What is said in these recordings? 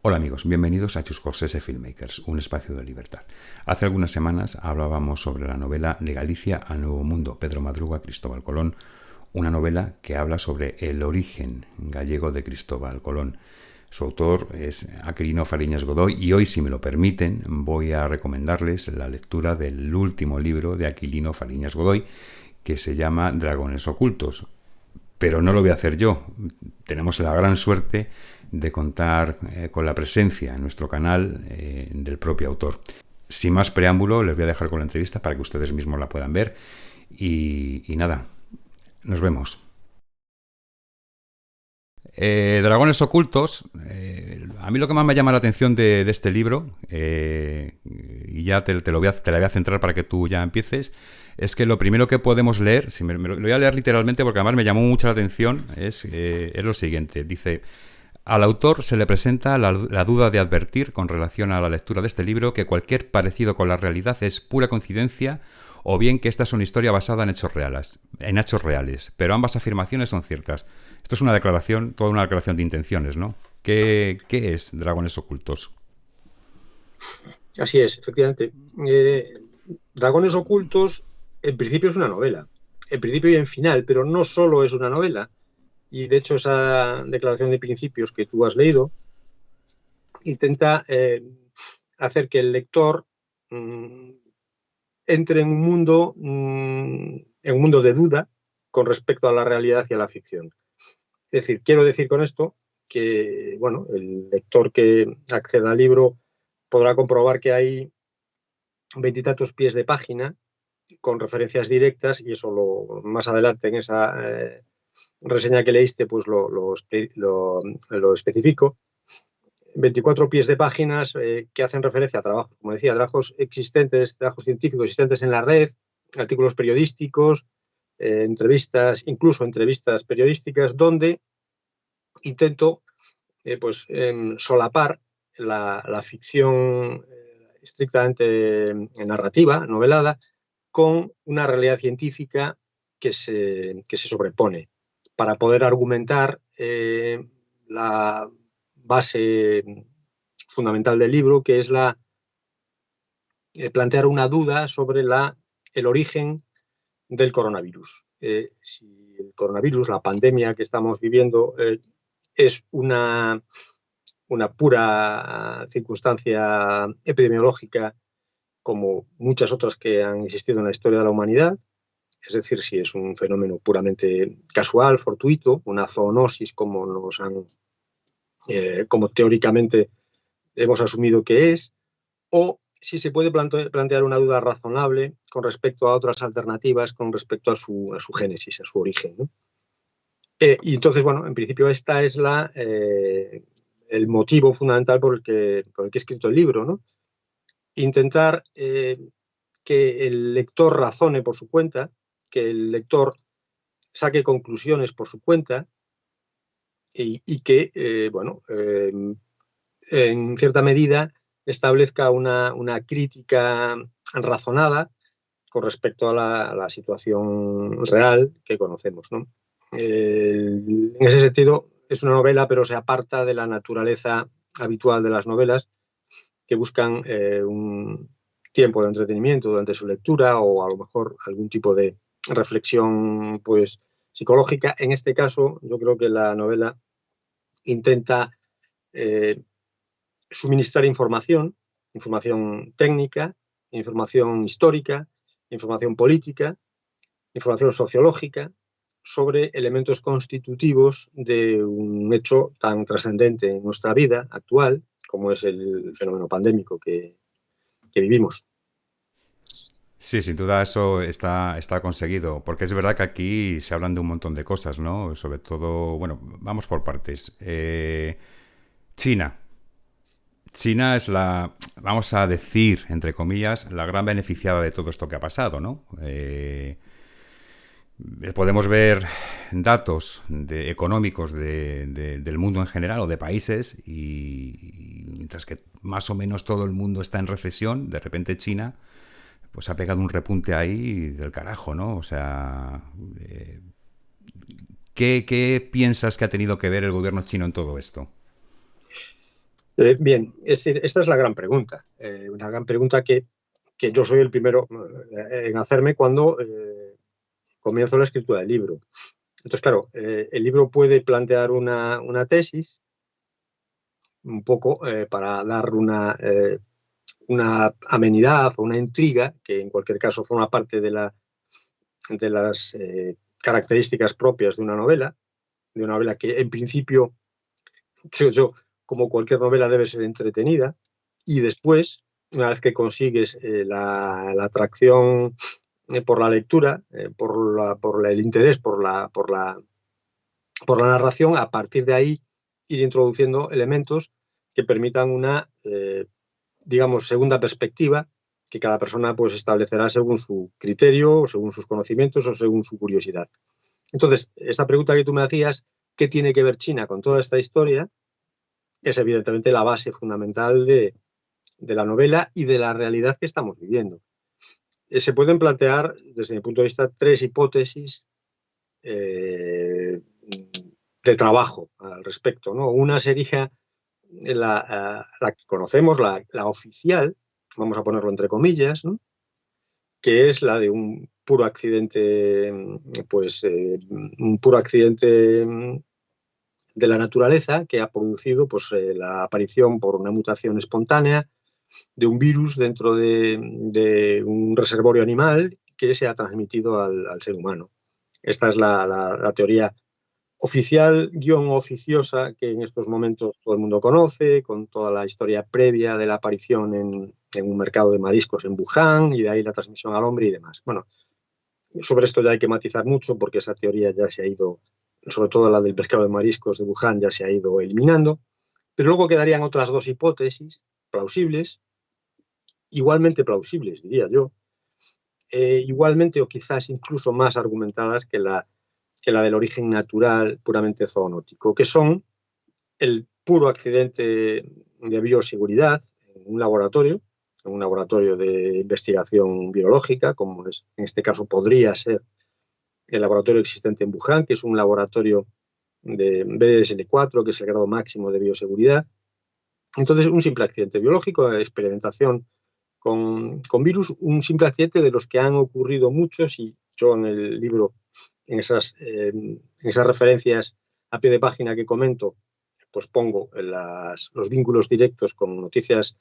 Hola amigos, bienvenidos a Chuscorsese Filmmakers, un espacio de libertad. Hace algunas semanas hablábamos sobre la novela De Galicia al Nuevo Mundo, Pedro Madruga, Cristóbal Colón, una novela que habla sobre el origen gallego de Cristóbal Colón. Su autor es Aquilino Fariñas Godoy y hoy, si me lo permiten, voy a recomendarles la lectura del último libro de Aquilino Fariñas Godoy, que se llama Dragones Ocultos. Pero no lo voy a hacer yo. Tenemos la gran suerte de contar con la presencia en nuestro canal del propio autor. Sin más preámbulo, les voy a dejar con la entrevista para que ustedes mismos la puedan ver. Y nada, nos vemos. Dragones Ocultos, a mí lo que más me llama la atención de este libro, y ya te la voy a centrar para que tú ya empieces, es que lo primero que podemos leer, si lo voy a leer literalmente porque además me llamó mucho la atención, es lo siguiente. Dice: al autor se le presenta la duda de advertir, con relación a la lectura de este libro, que cualquier parecido con la realidad es pura coincidencia, o bien que esta es una historia basada en hechos reales, pero ambas afirmaciones son ciertas. Esto es una declaración, toda una declaración de intenciones, ¿no? ¿Qué es Dragones Ocultos? Así es, efectivamente. Dragones Ocultos, en principio es una novela, en principio y en final, pero no solo es una novela. Y de hecho esa declaración de principios que tú has leído intenta hacer que el lector entre en un mundo de duda con respecto a la realidad y a la ficción. Es decir, quiero decir con esto que, bueno, el lector que acceda al libro podrá comprobar que hay veintitantos pies de página con referencias directas, y eso más adelante en esa reseña que leíste pues lo especifico. 24 pies de páginas que hacen referencia a trabajos, como decía, trabajos científicos existentes en la red, artículos periodísticos, incluso entrevistas periodísticas, donde intento solapar la ficción estrictamente narrativa, novelada, con una realidad científica que se sobrepone para poder argumentar la base fundamental del libro, que es plantear una duda sobre el origen del coronavirus. Si el coronavirus, la pandemia que estamos viviendo, es una pura circunstancia epidemiológica como muchas otras que han existido en la historia de la humanidad, es decir, si es un fenómeno puramente casual, fortuito, una zoonosis como teóricamente hemos asumido que es, o si se puede plantear una duda razonable con respecto a otras alternativas, con respecto a su génesis, a su origen, ¿no? Y entonces, bueno, en principio esta es el motivo fundamental por el que he escrito el libro, ¿no? Intentar que el lector razone por su cuenta, que el lector saque conclusiones por su cuenta y que, en cierta medida establezca una crítica razonada con respecto a la situación real que conocemos, ¿no? En ese sentido, es una novela, pero se aparta de la naturaleza habitual de las novelas, que buscan un tiempo de entretenimiento durante su lectura, o a lo mejor algún tipo de reflexión pues psicológica. En este caso, yo creo que la novela intenta eh, suministrar información técnica, información histórica, información política, información sociológica sobre elementos constitutivos de un hecho tan trascendente en nuestra vida actual como es el fenómeno pandémico que vivimos. Sí, sin duda eso está conseguido, porque es verdad que aquí se hablan de un montón de cosas, ¿no? Sobre todo, bueno, vamos por partes. China. China es vamos a decir, entre comillas, la gran beneficiada de todo esto que ha pasado, ¿no? Podemos ver datos económicos del mundo en general o de países y mientras que más o menos todo el mundo está en recesión, de repente China pues ha pegado un repunte ahí del carajo, ¿no? O sea, ¿qué piensas que ha tenido que ver el gobierno chino en todo esto? Bien, esta es la gran pregunta. Una gran pregunta que yo soy el primero en hacerme cuando comienzo la escritura del libro. Entonces, claro, el libro puede plantear una tesis un poco para dar una amenidad o una intriga, que en cualquier caso forma parte de las características propias de una novela que en principio, creo yo, como cualquier novela debe ser entretenida, y después, una vez que consigues la atracción por la lectura, por el interés por la narración, a partir de ahí ir introduciendo elementos que permitan una, digamos, segunda perspectiva que cada persona pues establecerá según su criterio, según sus conocimientos o según su curiosidad. Entonces, esta pregunta que tú me hacías, ¿qué tiene que ver China con toda esta historia? Es evidentemente la base fundamental de la novela y de la realidad que estamos viviendo. Se pueden plantear, desde mi punto de vista, tres hipótesis de trabajo al respecto, ¿no? Una sería la que conocemos, la oficial, vamos a ponerlo entre comillas, ¿no? Que es la de un puro accidente, pues un puro accidente de la naturaleza que ha producido pues, la aparición por una mutación espontánea de un virus dentro de un reservorio animal que se ha transmitido al ser humano. Esta es la teoría oficial, guión oficiosa, que en estos momentos todo el mundo conoce, con toda la historia previa de la aparición en un mercado de mariscos en Wuhan y de ahí la transmisión al hombre y demás. Bueno, sobre esto ya hay que matizar mucho porque esa teoría ya se ha ido, sobre todo la del pescado de mariscos de Wuhan, ya se ha ido eliminando, pero luego quedarían otras dos hipótesis plausibles, igualmente plausibles, diría yo, igualmente o quizás incluso más argumentadas que la del origen natural puramente zoonótico, que son el puro accidente de bioseguridad en un laboratorio de investigación biológica, como es, en este caso podría ser el laboratorio existente en Wuhan, que es un laboratorio de BSL-4, que es el grado máximo de bioseguridad. Entonces, un simple accidente biológico, experimentación con virus, un simple accidente de los que han ocurrido muchos, y yo en el libro, en esas referencias a pie de página que comento, pues pongo los vínculos directos con noticias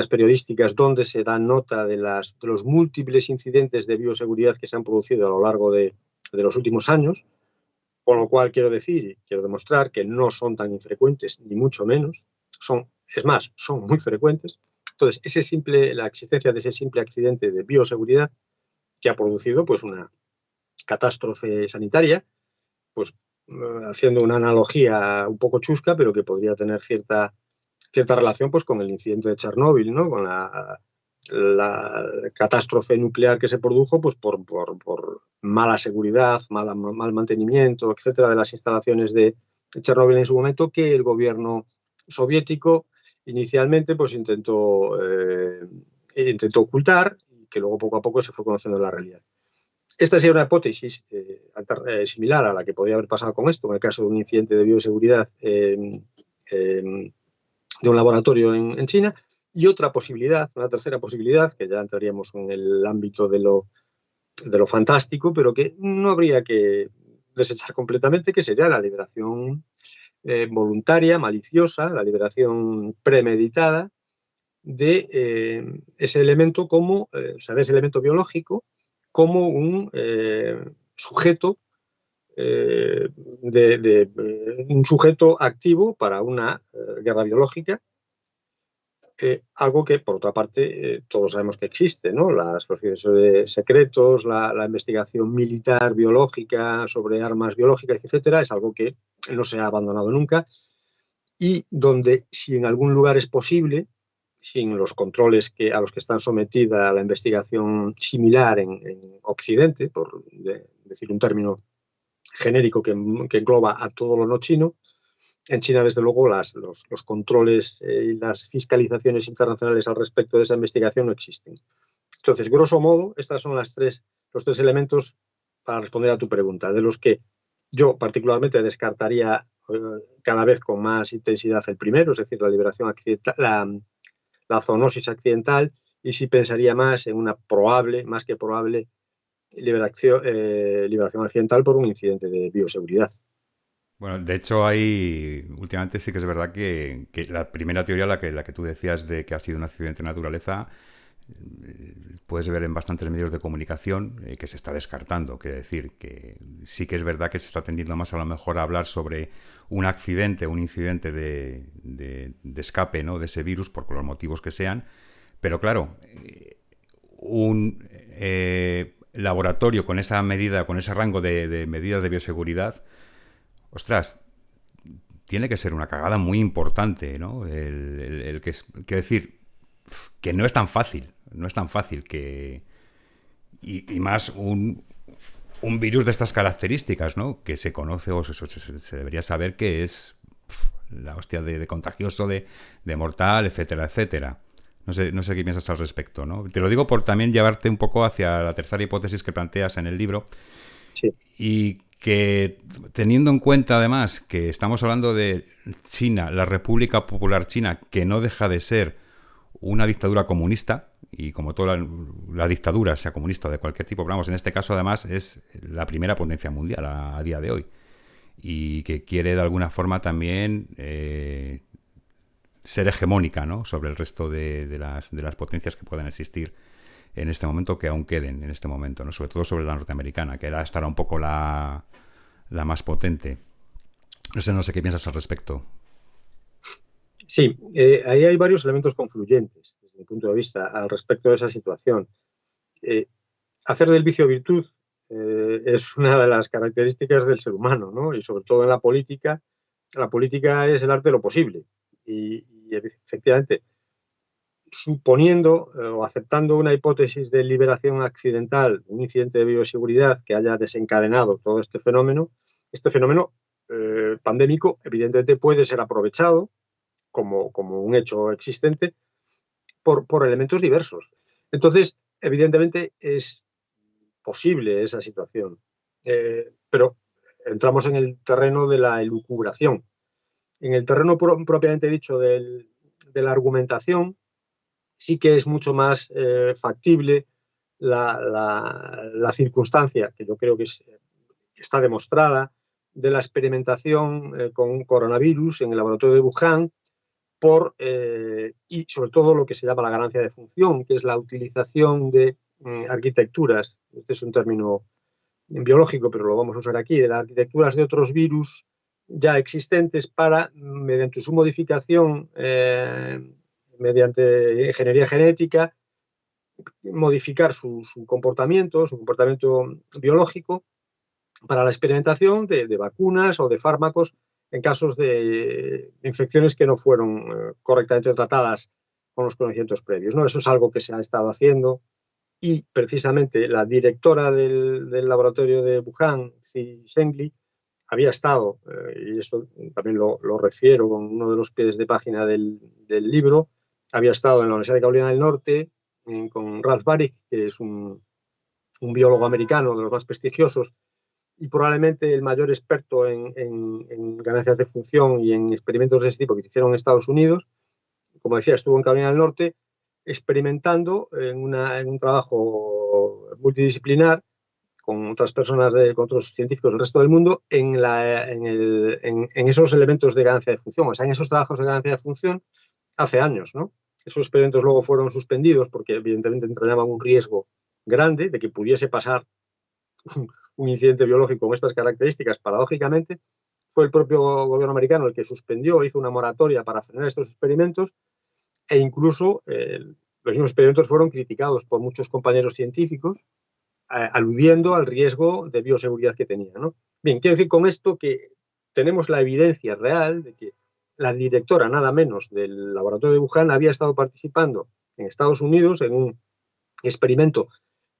periodísticas donde se da nota de los múltiples incidentes de bioseguridad que se han producido a lo largo de los últimos años, con lo cual quiero decir y quiero demostrar que no son tan infrecuentes, ni mucho menos, es más, son muy frecuentes. Entonces, la existencia de ese simple accidente de bioseguridad que ha producido pues, una catástrofe sanitaria, pues haciendo una analogía un poco chusca, pero que podría tener cierta relación pues, con el incidente de Chernóbil, ¿no? Con la catástrofe nuclear que se produjo pues, por mala seguridad, mal mantenimiento, etcétera, de las instalaciones de Chernóbil en su momento, que el gobierno soviético inicialmente pues, intentó ocultar y que luego poco a poco se fue conociendo la realidad. Esta sería una hipótesis similar a la que podría haber pasado con esto, en el caso de un incidente de bioseguridad de un laboratorio en China. Y otra posibilidad, una tercera posibilidad, que ya entraríamos en el ámbito de lo fantástico, pero que no habría que desechar completamente, que sería la liberación voluntaria, maliciosa, la liberación premeditada de ese elemento como, o sea, de ese elemento biológico como un sujeto un sujeto activo para una guerra biológica, algo que, por otra parte, todos sabemos que existe, ¿no? Los procesos secretos, la investigación militar biológica sobre armas biológicas, etcétera, es algo que no se ha abandonado nunca y donde, si en algún lugar es posible, sin los controles a los que están sometida la investigación similar en Occidente, por decir un término genérico que engloba a todo lo no chino. En China, desde luego, los controles y las fiscalizaciones internacionales al respecto de esa investigación no existen. Entonces, grosso modo, estos son los tres elementos para responder a tu pregunta, de los que yo particularmente descartaría cada vez con más intensidad el primero, es decir, la liberación accidental, la zoonosis accidental, y sí pensaría más en una probable, más que probable, liberación accidental por un incidente de bioseguridad. Bueno, de hecho, últimamente sí que es verdad que la primera teoría, la que tú decías de que ha sido un accidente de naturaleza, puedes ver en bastantes medios de comunicación que se está descartando. Quiere decir que sí que es verdad que se está tendiendo más a lo mejor a hablar sobre un accidente, un incidente de escape, ¿no?, de ese virus, por los motivos que sean. Pero claro, un laboratorio con esa medida, con ese rango de medidas de bioseguridad, ostras, tiene que ser una cagada muy importante, ¿no? Quiero decir, que no es tan fácil, no es tan fácil que... Y más un virus de estas características, ¿no? Que se conoce o se debería saber que es la hostia de contagioso, de mortal, etcétera, etcétera. No sé qué piensas al respecto, ¿no? Te lo digo por también llevarte un poco hacia la tercera hipótesis que planteas en el libro. Sí. Y que, teniendo en cuenta además que estamos hablando de China, la República Popular China, que no deja de ser una dictadura comunista, y como toda la dictadura, sea comunista o de cualquier tipo, pero vamos, en este caso además es la primera potencia mundial a día de hoy, y que quiere de alguna forma también ser hegemónica, ¿no?, sobre el resto de las potencias que puedan existir en este momento, que aún queden en este momento, ¿no?, sobre todo sobre la norteamericana, que era estará un poco la más potente. No sé qué piensas al respecto. Sí, ahí hay varios elementos confluyentes desde mi punto de vista al respecto de esa situación. Hacer del vicio virtud es una de las características del ser humano, ¿no? Y sobre todo en la política es el arte de lo posible. Y efectivamente, suponiendo o aceptando una hipótesis de liberación accidental, un incidente de bioseguridad que haya desencadenado todo este fenómeno pandémico, evidentemente puede ser aprovechado como un hecho existente por elementos diversos. Entonces, evidentemente es posible esa situación, pero entramos en el terreno de la elucubración. En el terreno propiamente dicho de la argumentación, sí que es mucho más factible la circunstancia, que yo creo que está demostrada, de la experimentación con coronavirus en el laboratorio de Wuhan, y sobre todo lo que se llama la ganancia de función, que es la utilización de arquitecturas, este es un término biológico, pero lo vamos a usar aquí, de las arquitecturas de otros virus ya existentes para, mediante su modificación, mediante ingeniería genética, modificar su comportamiento biológico para la experimentación de vacunas o de fármacos en casos de infecciones que no fueron correctamente tratadas con los conocimientos previos, ¿no? Eso es algo que se ha estado haciendo y precisamente la directora del laboratorio de Wuhan, Xi Zhengli, había estado, y eso también lo refiero con uno de los pies de página del libro, había estado en la Universidad de Carolina del Norte con Ralph Baric, que es un biólogo americano de los más prestigiosos y probablemente el mayor experto en ganancias de función y en experimentos de ese tipo que se hicieron en Estados Unidos. Como decía, estuvo en Carolina del Norte experimentando en un trabajo multidisciplinar con otras personas, con otros científicos del resto del mundo, en esos elementos de ganancia de función, o sea, en esos trabajos de ganancia de función hace años, ¿no? Esos experimentos luego fueron suspendidos porque evidentemente entrañaban un riesgo grande de que pudiese pasar un incidente biológico con estas características. Paradójicamente, fue el propio gobierno americano el que suspendió, hizo una moratoria para frenar estos experimentos e incluso los mismos experimentos fueron criticados por muchos compañeros científicos aludiendo al riesgo de bioseguridad que tenía, ¿no? Bien, quiero decir con esto que tenemos la evidencia real de que la directora, nada menos, del laboratorio de Wuhan había estado participando en Estados Unidos en un experimento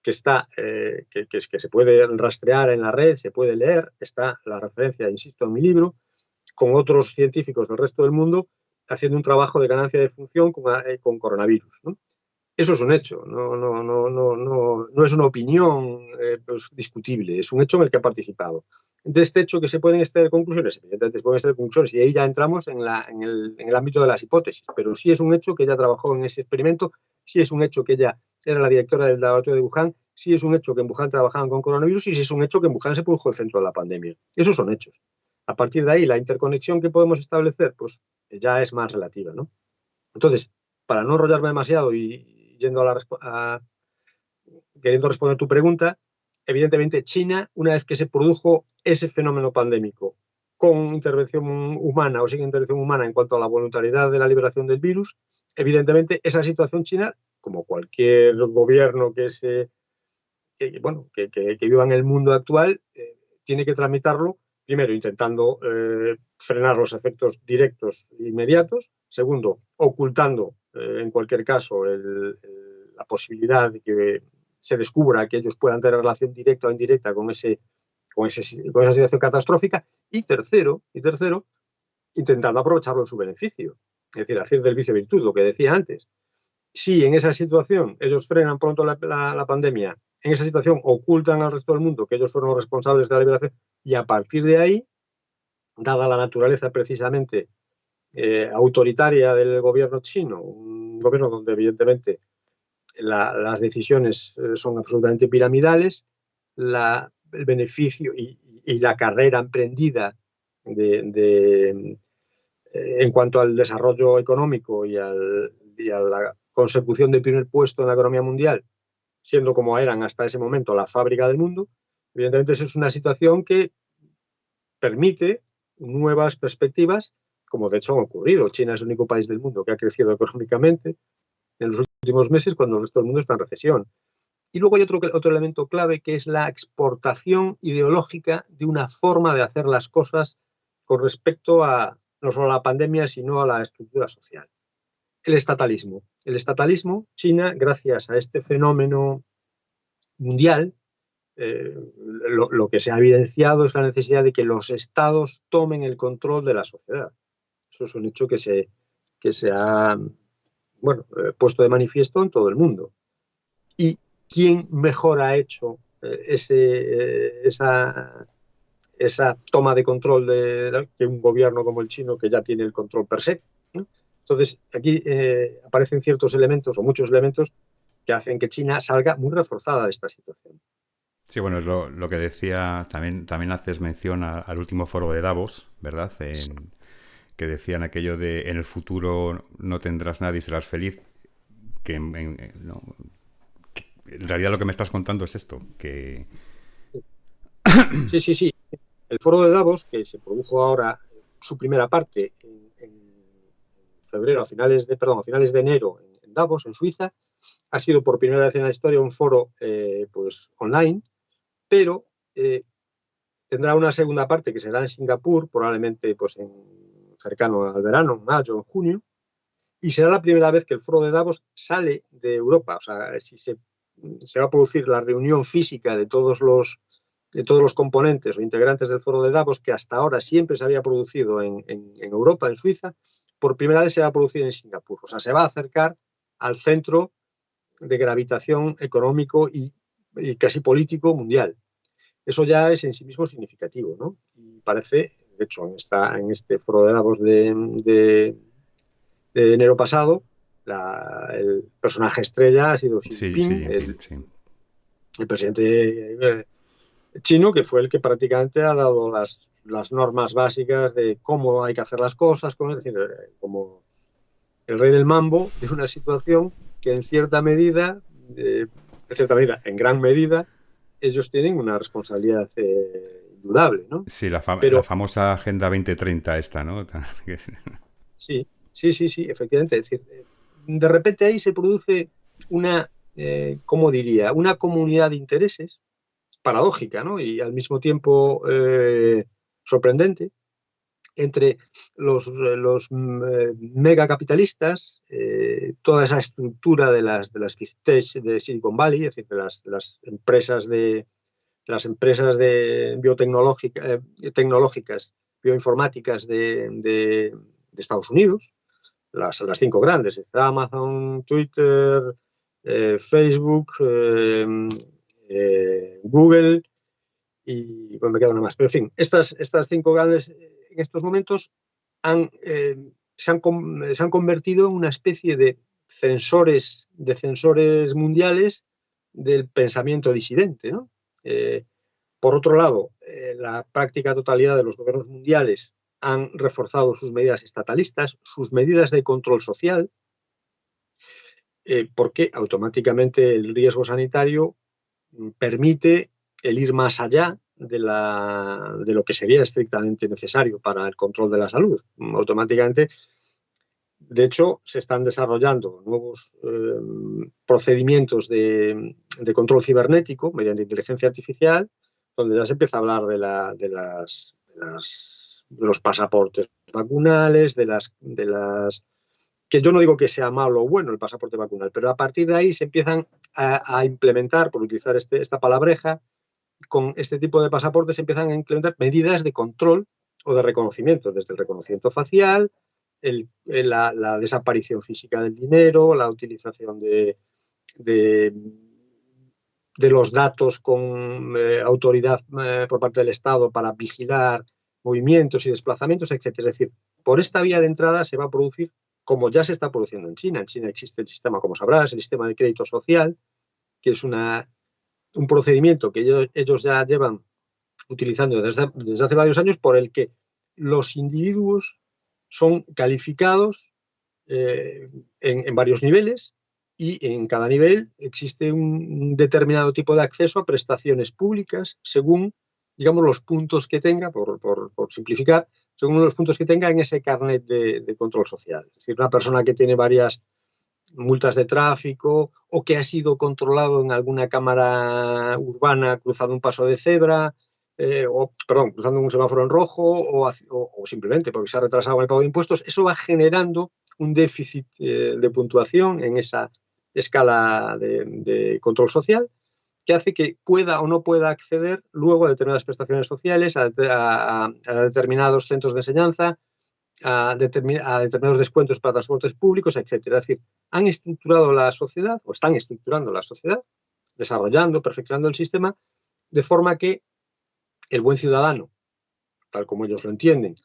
que se puede rastrear en la red, se puede leer, está la referencia, insisto, en mi libro, con otros científicos del resto del mundo haciendo un trabajo de ganancia de función con coronavirus, ¿no? Eso es un hecho, no es una opinión pues, discutible, es un hecho en el que ha participado. De este hecho, que se pueden extraer conclusiones, evidentemente se pueden extraer conclusiones, y ahí ya entramos en el ámbito de las hipótesis, pero sí es un hecho que ella trabajó en ese experimento, sí es un hecho que ella era la directora del laboratorio de Wuhan, sí es un hecho que en Wuhan trabajaban con coronavirus y sí es un hecho que en Wuhan se produjo el centro de la pandemia. Esos son hechos. A partir de ahí, la interconexión que podemos establecer, pues ya es más relativa, ¿no? Entonces, para no enrollarme demasiado y yendo queriendo responder tu pregunta, evidentemente China, una vez que se produjo ese fenómeno pandémico con intervención humana o sin intervención humana en cuanto a la voluntariedad de la liberación del virus, evidentemente esa situación china, como cualquier gobierno que viva en el mundo actual, tiene que tramitarlo, primero intentando frenar los efectos directos e inmediatos, segundo, ocultando en cualquier caso la posibilidad de que se descubra que ellos puedan tener relación directa o indirecta con esa situación catastrófica, y tercero, intentando aprovecharlo en su beneficio, es decir, hacer del vicio virtud, lo que decía antes. Si en esa situación ellos frenan pronto la pandemia, en esa situación ocultan al resto del mundo que ellos fueron los responsables de la liberación, y a partir de ahí, dada la naturaleza precisamente autoritaria del gobierno chino, un gobierno donde evidentemente las decisiones son absolutamente piramidales, el beneficio y la carrera emprendida en cuanto al desarrollo económico y a la consecución del primer puesto en la economía mundial, siendo como eran hasta ese momento la fábrica del mundo, evidentemente eso es una situación que permite nuevas perspectivas, como de hecho han ocurrido. China es el único país del mundo que ha crecido económicamente en los últimos meses cuando el resto del mundo está en recesión. Y luego hay otro elemento clave, que es la exportación ideológica de una forma de hacer las cosas con respecto a no solo a la pandemia, sino a la estructura social. El estatalismo. El estatalismo, China, gracias a este fenómeno mundial, lo que se ha evidenciado es la necesidad de que los estados tomen el control de la sociedad. Eso es un hecho que se ha puesto de manifiesto en todo el mundo. ¿Y quién mejor ha hecho esa toma de control que un gobierno como el chino, que ya tiene el control per se, ¿no? Entonces, aquí aparecen ciertos elementos o muchos elementos que hacen que China salga muy reforzada de esta situación. Sí, bueno, es lo que decía, también haces mención al último foro de Davos, ¿verdad? Que decían aquello de en el futuro no tendrás nada y serás feliz, que en realidad lo que me estás contando es esto, que... Sí. El foro de Davos, que se produjo ahora su primera parte en febrero, a finales de enero en Davos, en Suiza, ha sido por primera vez en la historia un foro online, pero tendrá una segunda parte que será en Singapur, probablemente cercano al verano, en mayo o en junio, y será la primera vez que el foro de Davos sale de Europa. O sea, si se va a producir la reunión física de todos los componentes o integrantes del foro de Davos, que hasta ahora siempre se había producido en Europa, en Suiza, por primera vez se va a producir en Singapur. O sea, se va a acercar al centro de gravitación económico y casi político mundial. Eso ya es en sí mismo significativo, ¿no? Y parece, de hecho, en este foro de Davos de enero pasado, el personaje estrella ha sido Xi Sí, Jinping, sí, Jinping, sí. el presidente chino, que fue el que prácticamente ha dado las normas básicas de cómo hay que hacer las cosas, es decir, como el rey del mambo de una situación que en gran medida, ellos tienen una responsabilidad indudable, ¿no? Sí, la Pero famosa Agenda 2030 esta, ¿no? sí, efectivamente. Es decir, de repente ahí se produce ¿cómo diría? Una comunidad de intereses paradójica, ¿no? Y al mismo tiempo sorprendente, entre los megacapitalistas, toda esa estructura de las big tech de Silicon Valley, es decir, de las empresas tecnológicas, bioinformáticas de Estados Unidos, las cinco grandes, Amazon, Twitter, Facebook, Google y bueno, me queda una más. Pero en fin, estas 5 grandes en estos momentos se han convertido en una especie de censores mundiales del pensamiento disidente, ¿no? Por otro lado, la práctica totalidad de los gobiernos mundiales han reforzado sus medidas estatalistas, sus medidas de control social, porque automáticamente el riesgo sanitario permite el ir más allá de lo que sería estrictamente necesario para el control de la salud. Automáticamente, de hecho, se están desarrollando nuevos procedimientos de control cibernético mediante inteligencia artificial, donde ya se empieza a hablar de los pasaportes vacunales, de las que yo no digo que sea malo o bueno el pasaporte vacunal, pero a partir de ahí se empiezan a implementar, por utilizar esta palabreja, con este tipo de pasaportes se empiezan a implementar medidas de control o de reconocimiento, desde el reconocimiento facial, la desaparición física del dinero, la utilización de los datos con autoridad por parte del Estado para vigilar movimientos y desplazamientos, etc. Es decir, por esta vía de entrada se va a producir, como ya se está produciendo en China. En China existe el sistema, como sabrás, el sistema de crédito social, que es un procedimiento que ellos ya llevan utilizando desde hace varios años, por el que los individuos son calificados en varios niveles, y en cada nivel existe un determinado tipo de acceso a prestaciones públicas según, digamos, los puntos que tenga, por simplificar, según los puntos que tenga en ese carnet de control social. Es decir, una persona que tiene varias multas de tráfico o que ha sido controlado en alguna cámara urbana cruzando un paso de cebra, cruzando un semáforo en rojo o simplemente porque se ha retrasado en el pago de impuestos, eso va generando un déficit de puntuación en esa escala de control social, que hace que pueda o no pueda acceder luego a determinadas prestaciones sociales, a determinados centros de enseñanza, a determinados descuentos para transportes públicos, etc. Es decir, han estructurado la sociedad, o están estructurando la sociedad, desarrollando, perfeccionando el sistema, de forma que el buen ciudadano, tal como ellos lo entienden,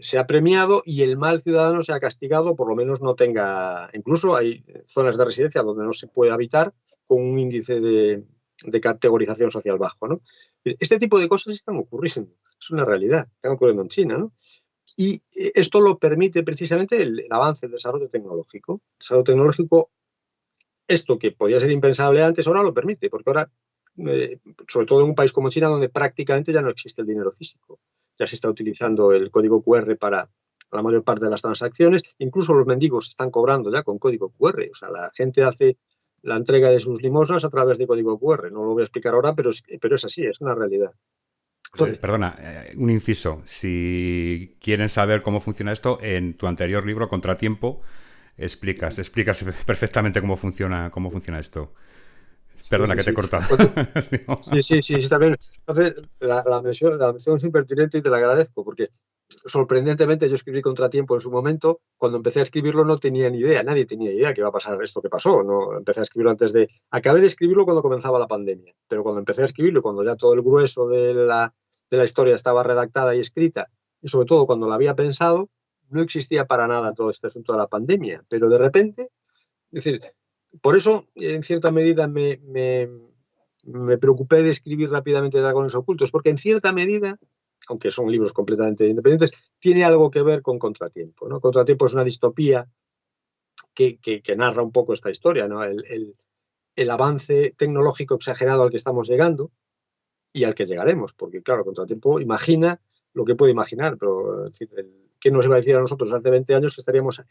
sea premiado y el mal ciudadano sea castigado, por lo menos no tenga. Incluso hay zonas de residencia donde no se puede habitar con un índice de categorización social bajo, ¿no? Este tipo de cosas están ocurriendo, es una realidad, están ocurriendo en China, ¿no? Y esto lo permite precisamente el avance, el desarrollo tecnológico. El desarrollo tecnológico, esto que podía ser impensable antes, ahora lo permite, porque ahora, sobre todo en un país como China, donde prácticamente ya no existe el dinero físico, ya se está utilizando el código QR para la mayor parte de las transacciones, incluso los mendigos están cobrando ya con código QR, o sea, la gente hace la entrega de sus limosnas a través de código QR. No lo voy a explicar ahora, pero es así, es una realidad. Entonces, perdona, un inciso. Si quieren saber cómo funciona esto, en tu anterior libro, Contratiempo, explicas perfectamente cómo funciona esto. Perdona, sí, que te he cortado. Sí, está bien. Entonces, la mención es impertinente y te la agradezco, porque sorprendentemente yo escribí Contratiempo en su momento. Cuando empecé a escribirlo no tenía ni idea, nadie tenía idea que iba a pasar esto que pasó. No, empecé a escribirlo acabé de escribirlo cuando comenzaba la pandemia, pero cuando empecé a escribirlo, cuando ya todo el grueso de la historia estaba redactada y escrita, y sobre todo cuando la había pensado, no existía para nada todo este asunto de la pandemia, pero de repente, es decir, por eso, en cierta medida, me preocupé de escribir rápidamente Dragones Ocultos, porque en cierta medida, aunque son libros completamente independientes, tiene algo que ver con Contratiempo, ¿no? Contratiempo es una distopía que narra un poco esta historia, ¿no? El avance tecnológico exagerado al que estamos llegando y al que llegaremos, porque claro, Contratiempo imagina lo que puede imaginar, pero es decir, ¿qué nos iba a decir a nosotros hace 20 años que estaríamos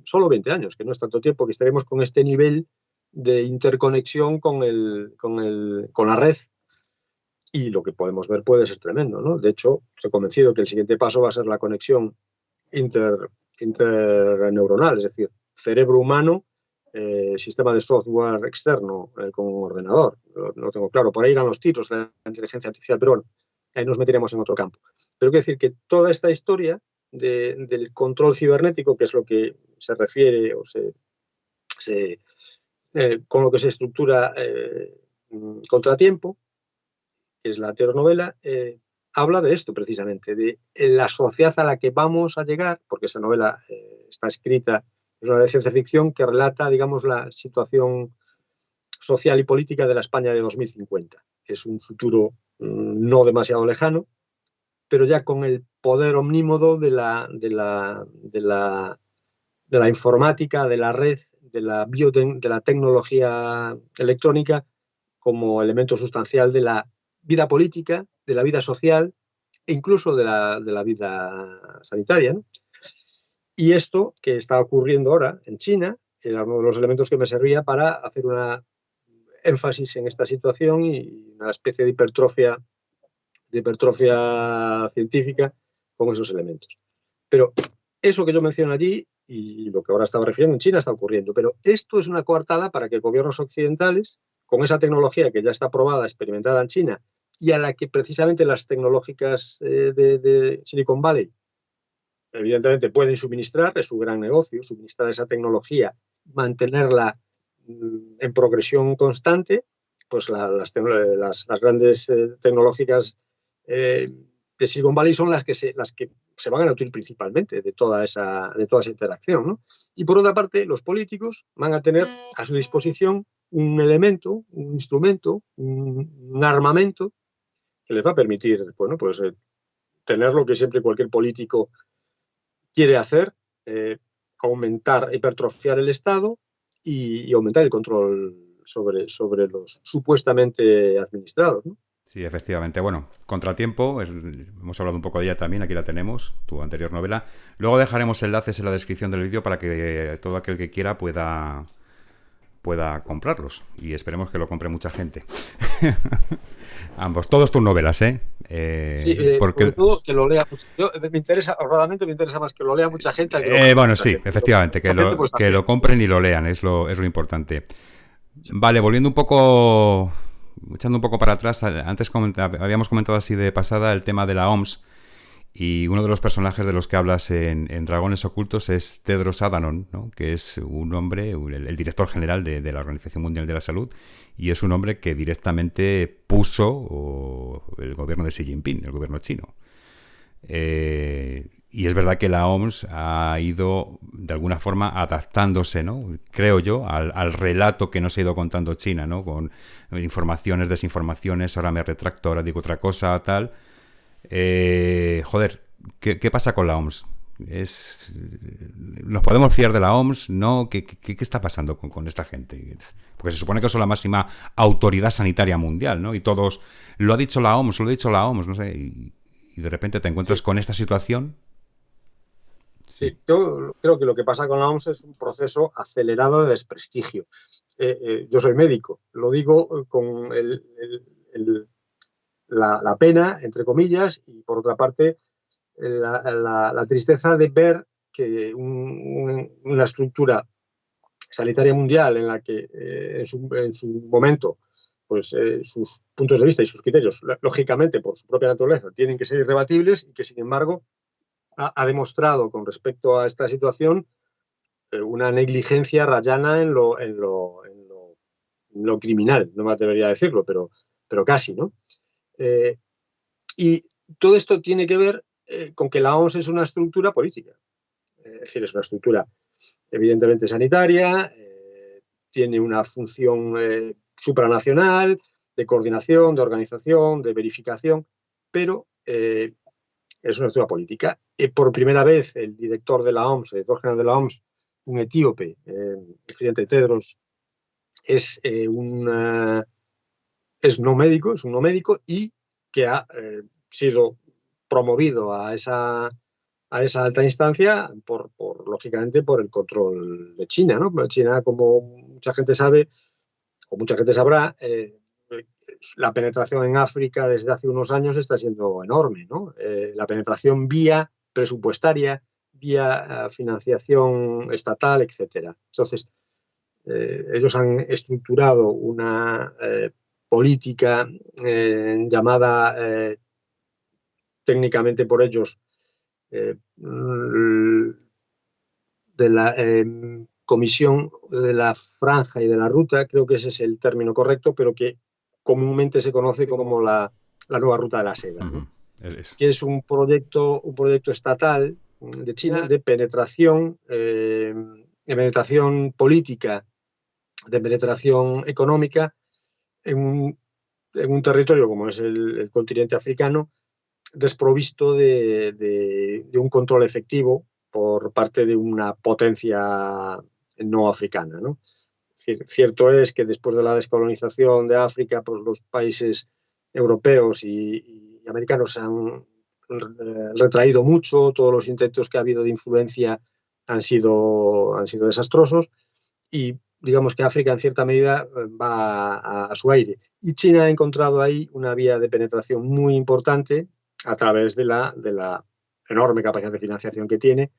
solo 20 años, que no es tanto tiempo, que estaremos con este nivel de interconexión con la red? Y lo que podemos ver puede ser tremendo, ¿no? De hecho, estoy convencido que el siguiente paso va a ser la conexión interneuronal, es decir, cerebro humano, sistema de software externo con un ordenador. No tengo claro, por ahí irán los tiros de la inteligencia artificial, pero bueno, ahí nos meteremos en otro campo. Pero quiero decir que toda esta historia del control cibernético, que es lo que se refiere o se con lo que se estructura Contratiempo, que es la anterior novela, habla de esto precisamente, de la sociedad a la que vamos a llegar, porque esa novela está escrita, es una novela de ciencia ficción que relata, digamos, la situación social y política de la España de 2050. Es un futuro no demasiado lejano, pero ya con el poder omnímodo de la informática, de la red, de la tecnología electrónica como elemento sustancial de la vida política, de la vida social e incluso de la vida sanitaria, ¿no? Y esto que está ocurriendo ahora en China era uno de los elementos que me servía para hacer una énfasis en esta situación y una especie de hipertrofia científica con esos elementos. Pero eso que yo menciono allí y lo que ahora estaba refiriendo en China está ocurriendo. Pero esto es una coartada para que gobiernos occidentales, con esa tecnología que ya está probada, experimentada en China, y a la que precisamente las tecnológicas de Silicon Valley evidentemente pueden suministrar, es su gran negocio, suministrar esa tecnología, mantenerla en progresión constante, pues las grandes tecnológicas de Silicon Valley son las que se van a nutrir principalmente de toda esa interacción, ¿no? Y por otra parte, los políticos van a tener a su disposición un elemento, un instrumento, un armamento que les va a permitir, bueno, pues tener lo que siempre cualquier político quiere hacer, aumentar, hipertrofiar el Estado y aumentar el control sobre los supuestamente administrados, ¿no? Sí, efectivamente. Bueno, Contratiempo, hemos hablado un poco de ella también, aquí la tenemos, tu anterior novela. Luego dejaremos enlaces en la descripción del vídeo para que todo aquel que quiera pueda comprarlos. Y esperemos que lo compre mucha gente. Ambos, todos tus novelas, ¿eh? Sí, sobre todo que lo lea mucha gente. Me interesa, honradamente me interesa más que lo lea mucha gente que lo compre bueno, mucha sí, gente. efectivamente, Mucha gente, pues que también. lo compren y lo lean, es lo importante. Vale, volviendo un poco, echando un poco para atrás, antes habíamos comentado así de pasada el tema de la OMS y uno de los personajes de los que hablas en Dragones Ocultos es Tedros Adhanom, ¿no? Que es un hombre, el director general de la Organización Mundial de la Salud y es un hombre que directamente puso el gobierno de Xi Jinping, el gobierno chino. Y es verdad que la OMS ha ido de alguna forma adaptándose, ¿no? Creo yo, al relato que nos ha ido contando China, ¿no? Con informaciones, desinformaciones, ahora me retracto, ahora digo otra cosa, tal. Joder, ¿qué pasa con la OMS? ¿Nos podemos fiar de la OMS? ¿No? ¿Qué está pasando con esta gente? Porque se supone que son la máxima autoridad sanitaria mundial, ¿no? Y todos, lo ha dicho la OMS, lo ha dicho la OMS, no sé. Y de repente te encuentras Sí, con esta situación. Sí. sí. Yo creo que lo que pasa con la OMS es un proceso acelerado de desprestigio. Yo soy médico, lo digo con la pena, entre comillas, y por otra parte la tristeza de ver que una estructura sanitaria mundial en la que en su momento pues sus puntos de vista y sus criterios, lógicamente por su propia naturaleza, tienen que ser irrebatibles y que sin embargo ha demostrado con respecto a esta situación una negligencia rayana en lo criminal, no me atrevería a decirlo, pero casi, ¿no? Eh, y todo esto tiene que ver con que la OMS es una estructura política, es decir, es una estructura evidentemente sanitaria, tiene una función supranacional, de coordinación, de organización, de verificación, pero es una estructura política. Por primera vez, el director de la OMS, el director general de la OMS, un etíope, el presidente Tedros, es, es no médico, es un no médico y que ha sido promovido a esa alta instancia lógicamente por el control de China, ¿no? China, como mucha gente sabe, o mucha gente sabrá, la penetración en África desde hace unos años está siendo enorme, ¿no? La penetración vía presupuestaria, vía financiación estatal, etcétera. Entonces, ellos han estructurado una política llamada técnicamente por ellos de la Comisión de la Franja y de la Ruta, creo que ese es el término correcto, pero que comúnmente se conoce como la nueva ruta de la seda, ¿no? Que es un proyecto estatal de China de penetración política, de penetración económica en un territorio como es el continente africano, desprovisto de un control efectivo por parte de una potencia no africana, ¿no? Cierto es que después de la descolonización de África, pues los países europeos y americanos han retraído mucho, todos los intentos que ha habido de influencia han sido desastrosos y digamos que África en cierta medida va a su aire. Y China ha encontrado ahí una vía de penetración muy importante a través de la enorme capacidad de financiación que tiene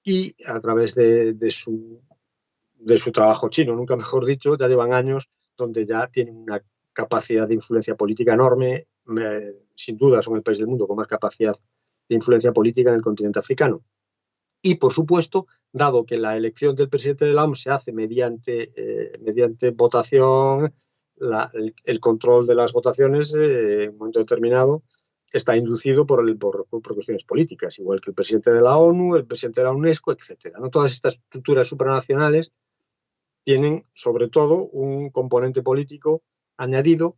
y a través de su trabajo chino, nunca mejor dicho, ya llevan años donde ya tienen una capacidad de influencia política enorme, sin duda son el país del mundo con más capacidad de influencia política en el continente africano. Y, por supuesto, dado que la elección del presidente de la OMS se hace mediante votación, el control de las votaciones en un momento determinado está inducido por cuestiones políticas, igual que el presidente de la ONU, el presidente de la UNESCO, etc. ¿No? Todas estas estructuras supranacionales tienen, sobre todo, un componente político añadido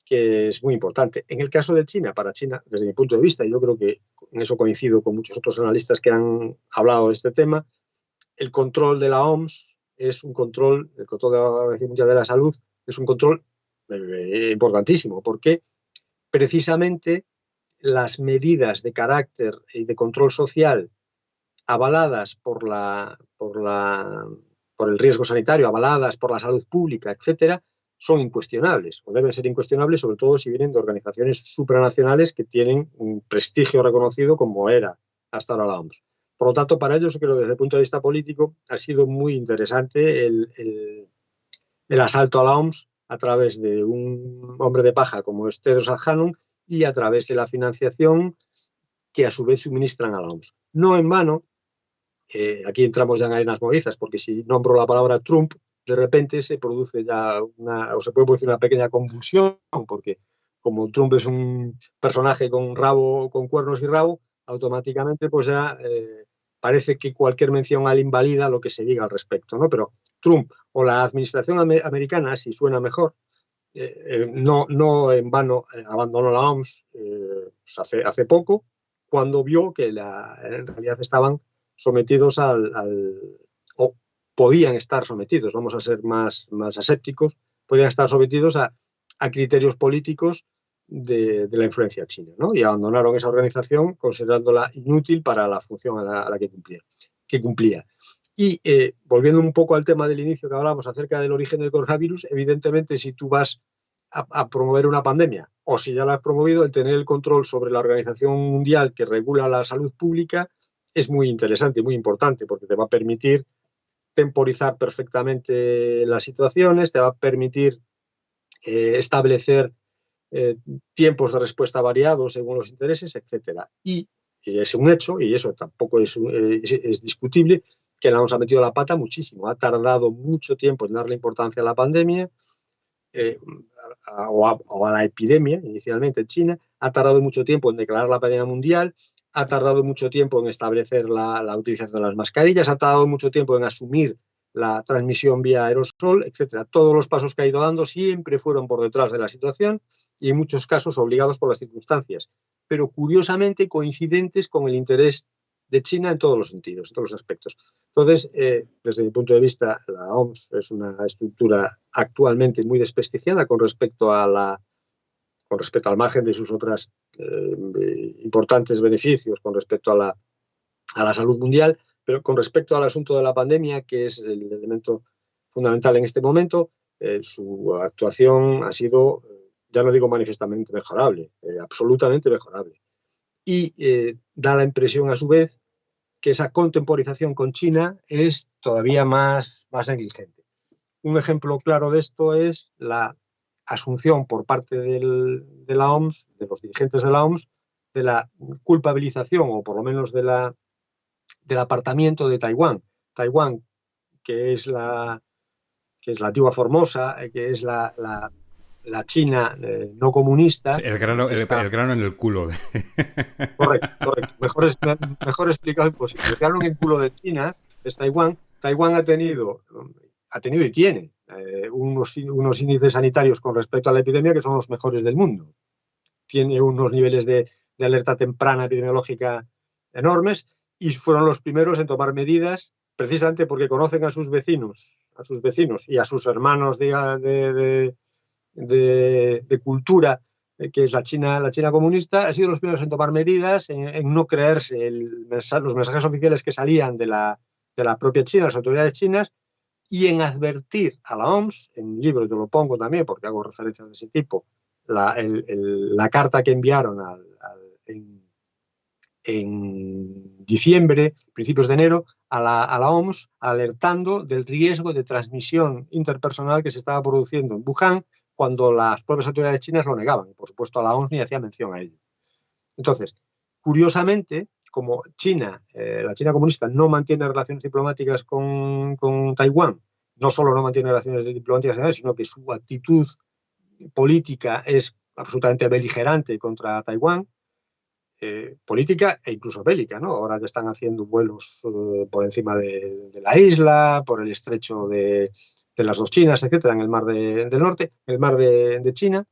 que es muy importante. En el caso de China, para China, desde mi punto de vista, y yo creo que en eso coincido con muchos otros analistas que han hablado de este tema, el control de la OMS es un control, el control de la Organización Mundial de la Salud es un control importantísimo, porque precisamente las medidas de carácter y de control social avaladas por el riesgo sanitario, avaladas por la salud pública, etcétera, son incuestionables, o deben ser incuestionables, sobre todo si vienen de organizaciones supranacionales que tienen un prestigio reconocido como era hasta ahora la OMS. Por lo tanto, para ellos, creo que desde el punto de vista político ha sido muy interesante el asalto a la OMS a través de un hombre de paja como es Tedros Adhanom y a través de la financiación que a su vez suministran a la OMS. No en vano, aquí entramos ya en arenas movedizas, porque si nombro la palabra Trump, de repente se produce ya o se puede producir una pequeña convulsión, porque como Trump es un personaje con rabo, con cuernos y rabo, automáticamente pues ya parece que cualquier mención al invalida lo que se diga al respecto, ¿no? Pero Trump o la administración americana, si suena mejor, no en vano abandonó la OMS pues hace poco, cuando vio que en realidad estaban sometidos o podían estar sometidos, vamos a ser más asépticos, podían estar sometidos a criterios políticos de la influencia china, ¿no? Y abandonaron esa organización considerándola inútil para la función a la que cumplía. Y volviendo un poco al tema del inicio que hablábamos acerca del origen del coronavirus, evidentemente si tú vas a promover una pandemia o si ya la has promovido, el tener el control sobre la Organización Mundial que regula la salud pública es muy interesante y muy importante porque te va a permitir temporizar perfectamente las situaciones, te va a permitir establecer tiempos de respuesta variados según los intereses, etc. Y es un hecho, y eso tampoco es discutible, que la OMS ha metido la pata muchísimo. Ha tardado mucho tiempo en darle importancia a la pandemia o a la epidemia, inicialmente en China. Ha tardado mucho tiempo en declarar la pandemia mundial. Ha tardado mucho tiempo en establecer la utilización de las mascarillas. Ha tardado mucho tiempo en asumir la transmisión vía aerosol, etcétera. Todos los pasos que ha ido dando siempre fueron por detrás de la situación y en muchos casos obligados por las circunstancias, pero curiosamente coincidentes con el interés de China en todos los sentidos, en todos los aspectos. Entonces, desde mi punto de vista, la OMS es una estructura actualmente muy desprestigiada con respecto al margen de sus otras importantes beneficios con respecto a la salud mundial, pero con respecto al asunto de la pandemia, que es el elemento fundamental en este momento, su actuación ha sido, ya no digo manifiestamente mejorable, absolutamente mejorable. Y da la impresión, a su vez, que esa contemporización con China es todavía más negligente. Un ejemplo claro de esto es la asunción por parte de la OMS, de los dirigentes de la OMS, de la culpabilización o por lo menos del apartamiento de Taiwán. Taiwán, que es la antigua Formosa, que es la China no comunista. Sí, el grano en el culo. Correcto, correcto. Mejor explicado imposible. El grano en el culo de China es Taiwán. Taiwán ha tenido y tiene unos índices sanitarios con respecto a la epidemia que son los mejores del mundo. Tiene unos niveles de alerta temprana epidemiológica enormes y fueron los primeros en tomar medidas precisamente porque conocen a sus vecinos y a sus hermanos de cultura, que es la China comunista. Han sido los primeros en tomar medidas, en no creerse los mensajes oficiales que salían de la propia China, las autoridades chinas, y en advertir a la OMS, en mi libro te lo pongo también porque hago referencias de ese tipo, la carta que enviaron en diciembre, principios de enero, a la OMS, alertando del riesgo de transmisión interpersonal que se estaba produciendo en Wuhan cuando las propias autoridades chinas lo negaban. Por supuesto, la OMS ni hacía mención a ello. Entonces, curiosamente, como la China comunista no mantiene relaciones diplomáticas con Taiwán, no solo no mantiene relaciones diplomáticas, sino que su actitud política es absolutamente beligerante contra Taiwán, política e incluso bélica, ¿no? Ahora ya están haciendo vuelos por encima de la isla, por el estrecho de las dos Chinas, etcétera, en el mar del norte, el mar de China,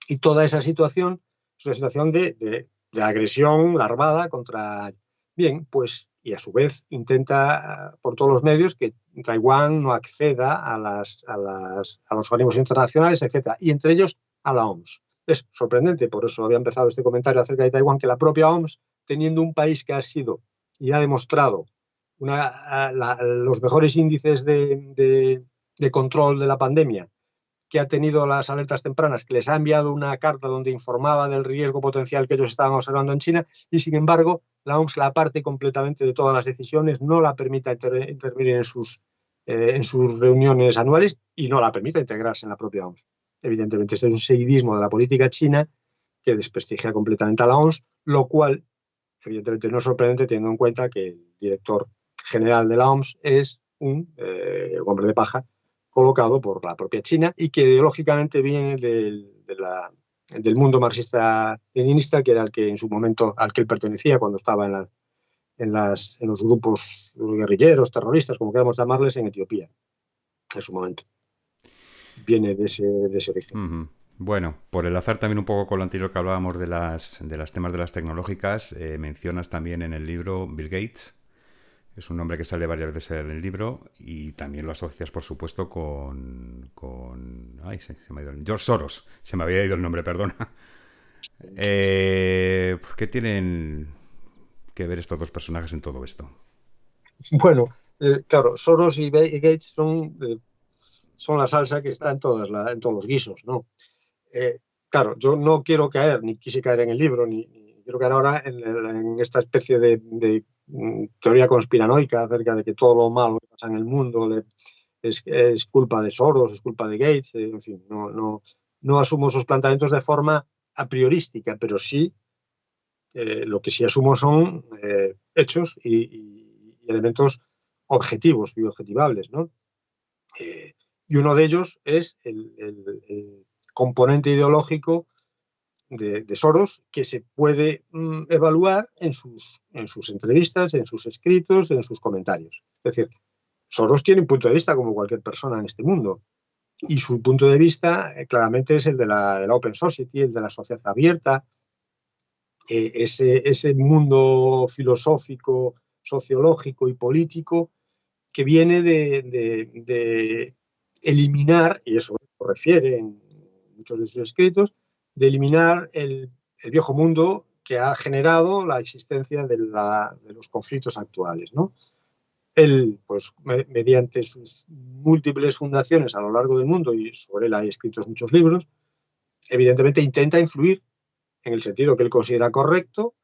y toda esa situación es una situación de agresión larvada contra... Bien, pues, y a su vez intenta por todos los medios que Taiwán no acceda a los organismos internacionales, etcétera, y entre ellos a la OMS. Es sorprendente, por eso había empezado este comentario acerca de Taiwán, que la propia OMS, teniendo un país que ha sido y ha demostrado los mejores índices de control de la pandemia, que ha tenido las alertas tempranas, que les ha enviado una carta donde informaba del riesgo potencial que ellos estaban observando en China, y sin embargo la OMS la aparte completamente de todas las decisiones, no la permita intervenir en sus reuniones anuales y no la permite integrarse en la propia OMS. Evidentemente, este es un seguidismo de la política china que desprestigia completamente a la OMS, lo cual evidentemente no es sorprendente teniendo en cuenta que el director general de la OMS es un hombre de paja colocado por la propia China y que ideológicamente viene del mundo marxista-leninista, que era el que en su momento al que él pertenecía cuando estaba en los grupos guerrilleros, terroristas, como queramos llamarles, en Etiopía, en su momento. Viene de ese origen. Uh-huh. Bueno, por el azar también un poco con lo anterior que hablábamos de las temas de las tecnológicas, mencionas también en el libro Bill Gates. Es un nombre que sale varias veces en el libro y también lo asocias, por supuesto, con ay, se me ha ido George Soros. Se me había ido el nombre, perdona. ¿Qué tienen que ver estos dos personajes en todo esto? Bueno, claro, Soros y Gates son la salsa que está en todos los guisos, ¿no? Claro, yo no quiero caer, ni quise caer en el libro, ni quiero caer ahora en esta especie de teoría conspiranoica acerca de que todo lo malo que pasa en el mundo es culpa de Soros, es culpa de Gates, en fin, no asumo esos planteamientos de forma a priorística, pero sí, lo que sí asumo son hechos y elementos objetivos y objetivables, ¿no? Y uno de ellos es el componente ideológico de Soros, que se puede evaluar en sus entrevistas, en sus escritos, en sus comentarios. Es decir, Soros tiene un punto de vista como cualquier persona en este mundo, y su punto de vista claramente es el de la Open Society, el de la sociedad abierta, ese mundo filosófico, sociológico y político que viene de eliminar, y eso lo refiere en muchos de sus escritos, de eliminar el viejo mundo que ha generado la existencia de los conflictos actuales, ¿no? Él, pues, mediante sus múltiples fundaciones a lo largo del mundo, y sobre él hay escritos muchos libros, evidentemente intenta influir en el sentido que él considera correcto,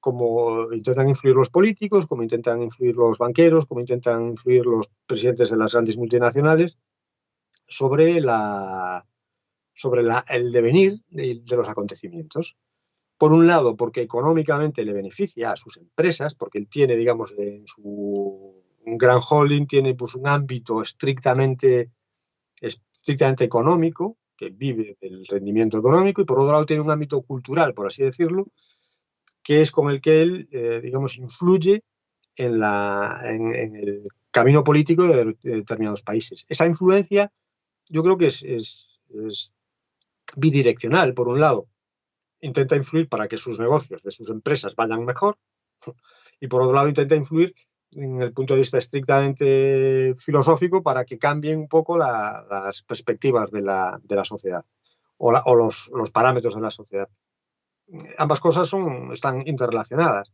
como intentan influir los políticos, como intentan influir los banqueros, como intentan influir los presidentes de las grandes multinacionales sobre el devenir de los acontecimientos. Por un lado, porque económicamente le beneficia a sus empresas, porque él tiene, digamos, un gran holding tiene pues, un ámbito estrictamente económico, que vive del rendimiento económico, y por otro lado tiene un ámbito cultural, por así decirlo, que es con el que él, digamos, influye en el camino político de determinados países. Esa influencia yo creo que es bidireccional. Por un lado, intenta influir para que sus negocios de sus empresas vayan mejor, y por otro lado intenta influir en el punto de vista estrictamente filosófico para que cambien un poco las perspectivas de la sociedad o los parámetros de la sociedad. Ambas cosas están interrelacionadas.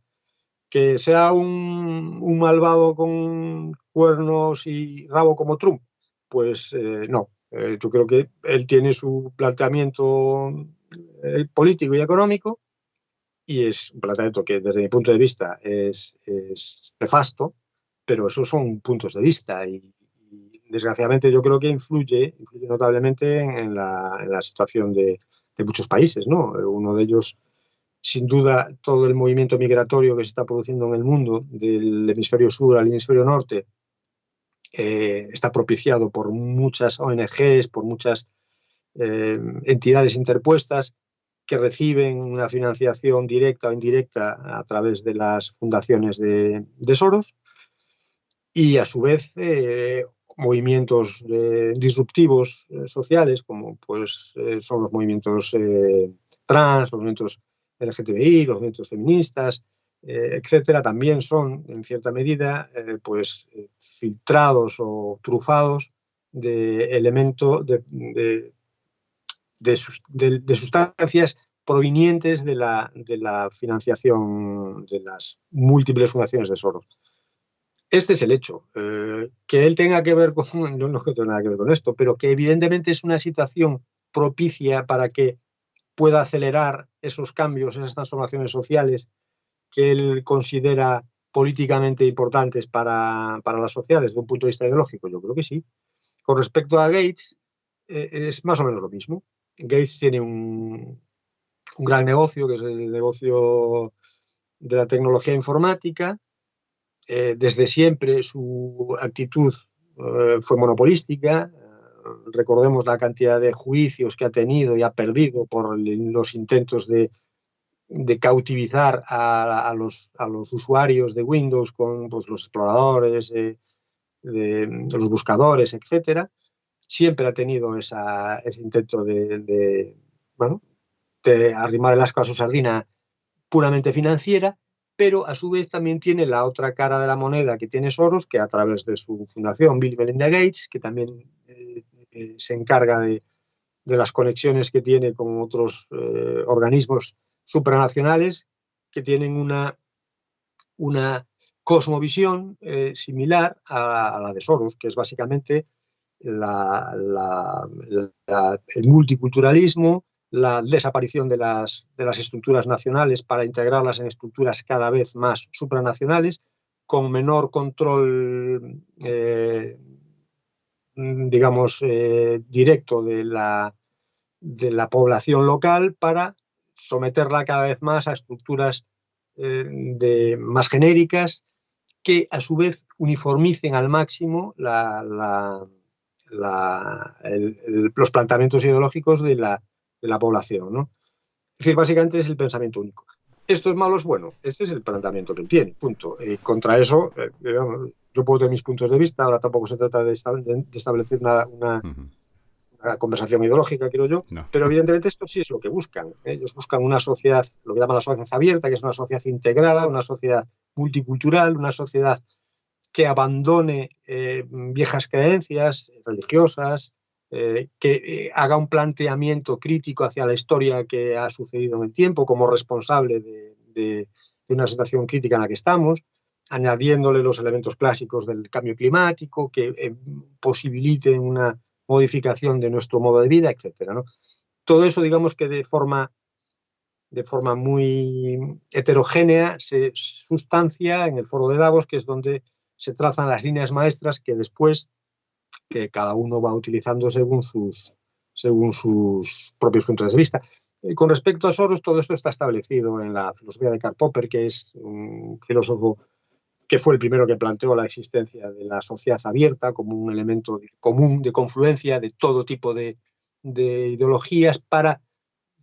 Que sea un malvado con cuernos y rabo como Trump, pues no. Yo creo que él tiene su planteamiento político y económico, y es un planteamiento que desde mi punto de vista es nefasto, pero esos son puntos de vista y desgraciadamente yo creo que influye notablemente en la situación de muchos países, ¿no? Uno de ellos, sin duda, todo el movimiento migratorio que se está produciendo en el mundo, del hemisferio sur al hemisferio norte, está propiciado por muchas ONGs, por muchas entidades interpuestas que reciben una financiación directa o indirecta a través de las fundaciones de Soros, y a su vez movimientos disruptivos sociales, como pues son los movimientos trans, los movimientos LGTBI, los movimientos feministas, etcétera, también son en cierta medida pues filtrados o trufados de elementos de sustancias provenientes de la financiación de las múltiples fundaciones de Soros. Este es el hecho. Que él tenga que ver con... No es que tenga nada que ver con esto, pero que evidentemente es una situación propicia para que pueda acelerar esos cambios, esas transformaciones sociales que él considera políticamente importantes para la sociedad desde un punto de vista ideológico. Yo creo que sí. Con respecto a Gates, es más o menos lo mismo. Gates tiene un gran negocio, que es el negocio de la tecnología informática. Desde siempre su actitud fue monopolística. Recordemos la cantidad de juicios que ha tenido y ha perdido por los intentos de cautivizar a los usuarios de Windows con pues, los exploradores, los buscadores, etcétera. Siempre ha tenido ese intento de arrimar el asco a su sardina puramente financiera, pero a su vez también tiene la otra cara de la moneda que tiene Soros, que a través de su fundación Bill y Melinda Gates, que también se encarga de las conexiones que tiene con otros organismos supranacionales que tienen una cosmovisión similar a la de Soros, que es básicamente el multiculturalismo, la desaparición de las estructuras nacionales para integrarlas en estructuras cada vez más supranacionales, con menor control, digamos, directo de la población local, para someterla cada vez más a estructuras más genéricas que a su vez uniformicen al máximo los planteamientos ideológicos de la población, ¿no? Es decir, básicamente es el pensamiento único. ¿Esto es malo o es bueno? Este es el planteamiento que él tiene, punto. Contra eso, yo puedo tener mis puntos de vista. Ahora tampoco se trata de establecer una conversación ideológica, quiero yo, no. Pero evidentemente esto sí es lo que buscan. Ellos buscan una sociedad, lo que llaman la sociedad abierta, que es una sociedad integrada, una sociedad multicultural, una sociedad que abandone viejas creencias religiosas, que haga un planteamiento crítico hacia la historia que ha sucedido en el tiempo como responsable de una situación crítica en la que estamos, añadiéndole los elementos clásicos del cambio climático, que posibiliten una modificación de nuestro modo de vida, etcétera, ¿no? Todo eso, digamos que de forma muy heterogénea se sustancia en el foro de Davos, que es donde se trazan las líneas maestras que después que cada uno va utilizando según sus propios puntos de vista. Con respecto a Soros, todo esto está establecido en la filosofía de Karl Popper, que es un filósofo que fue el primero que planteó la existencia de la sociedad abierta como un elemento común de confluencia de todo tipo de ideologías para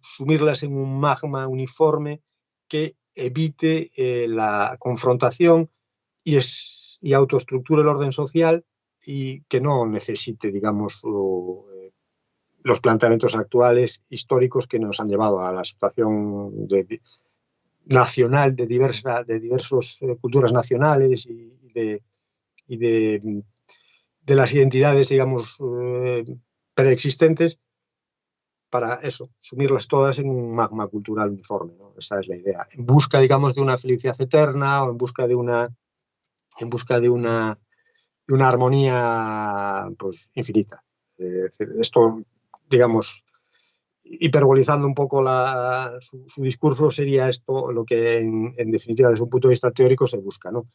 sumirlas en un magma uniforme que evite la confrontación y autoestructure el orden social y que no necesite, digamos, los planteamientos actuales históricos que nos han llevado a la situación nacional de diversas culturas nacionales y de las identidades, digamos, preexistentes, para eso, sumirlas todas en un magma cultural uniforme, ¿no? Esa es la idea. En busca, digamos, de una felicidad eterna o en busca de una armonía, pues, infinita. Esto, digamos, hiperbolizando un poco su discurso, sería esto lo que en definitiva desde un punto de vista teórico se busca, ¿no?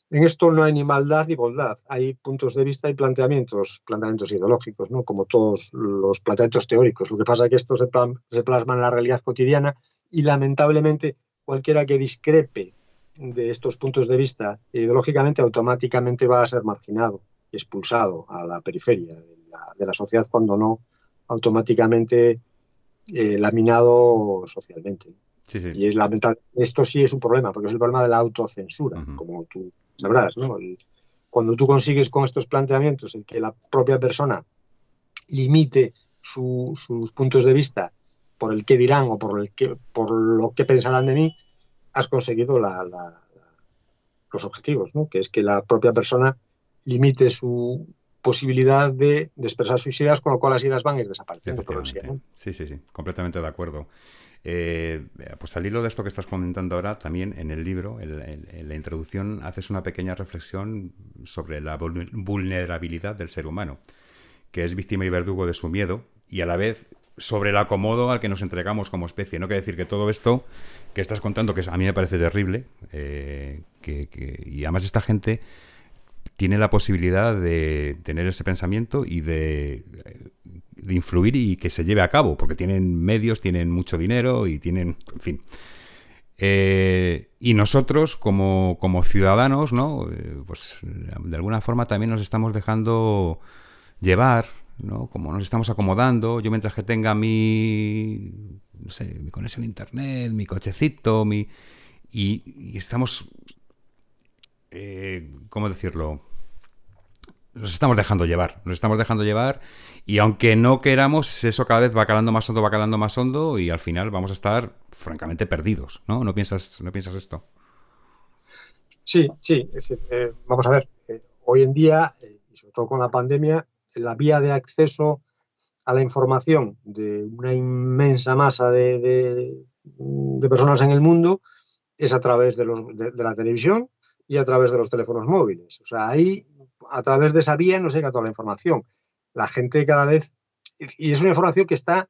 En esto no hay ni maldad ni bondad, hay puntos de vista y planteamientos ideológicos, ¿no? Como todos los planteamientos teóricos. Lo que pasa es que esto se plasma en la realidad cotidiana y lamentablemente cualquiera que discrepe de estos puntos de vista ideológicamente automáticamente va a ser marginado y expulsado a la periferia de la sociedad, cuando no automáticamente laminado socialmente. Sí, sí. Y es lamentable. Esto sí es un problema, porque es el problema de la autocensura, como tú sabrás, ¿no? Cuando tú consigues con estos planteamientos el que la propia persona limite sus puntos de vista por el qué dirán o por lo que pensarán de mí, has conseguido los objetivos, ¿no? Que es que la propia persona limite su posibilidad de expresar sus ideas, con lo cual las ideas van a ir desapareciendo Efectivamente. progresivamente. Sí, sí, sí. Completamente de acuerdo. Pues al hilo de esto que estás comentando ahora, también en el libro, en la introducción, haces una pequeña reflexión sobre la vulnerabilidad del ser humano, que es víctima y verdugo de su miedo, y a la vez sobre el acomodo al que nos entregamos como especie. No quiere decir que todo esto que estás contando, que a mí me parece terrible, y además esta gente tiene la posibilidad de tener ese pensamiento y de influir y que se lleve a cabo, porque tienen medios, tienen mucho dinero y tienen, en fin. Y nosotros, como ciudadanos, ¿no? Pues de alguna forma también nos estamos dejando llevar, ¿no? Como nos estamos acomodando. Yo, mientras que tenga no sé, mi conexión a internet, mi cochecito, y estamos, ¿cómo decirlo? Nos estamos dejando llevar, y aunque no queramos, eso cada vez va calando más hondo, y al final vamos a estar francamente perdidos, ¿no? ¿No piensas esto? Sí, sí, es decir, vamos a ver, hoy en día, y sobre todo con la pandemia, la vía de acceso a la información de una inmensa masa de personas en el mundo es a través de la televisión y a través de los teléfonos móviles. O sea, ahí, a través de esa vía nos llega toda la información. La gente cada vez, y es una información que está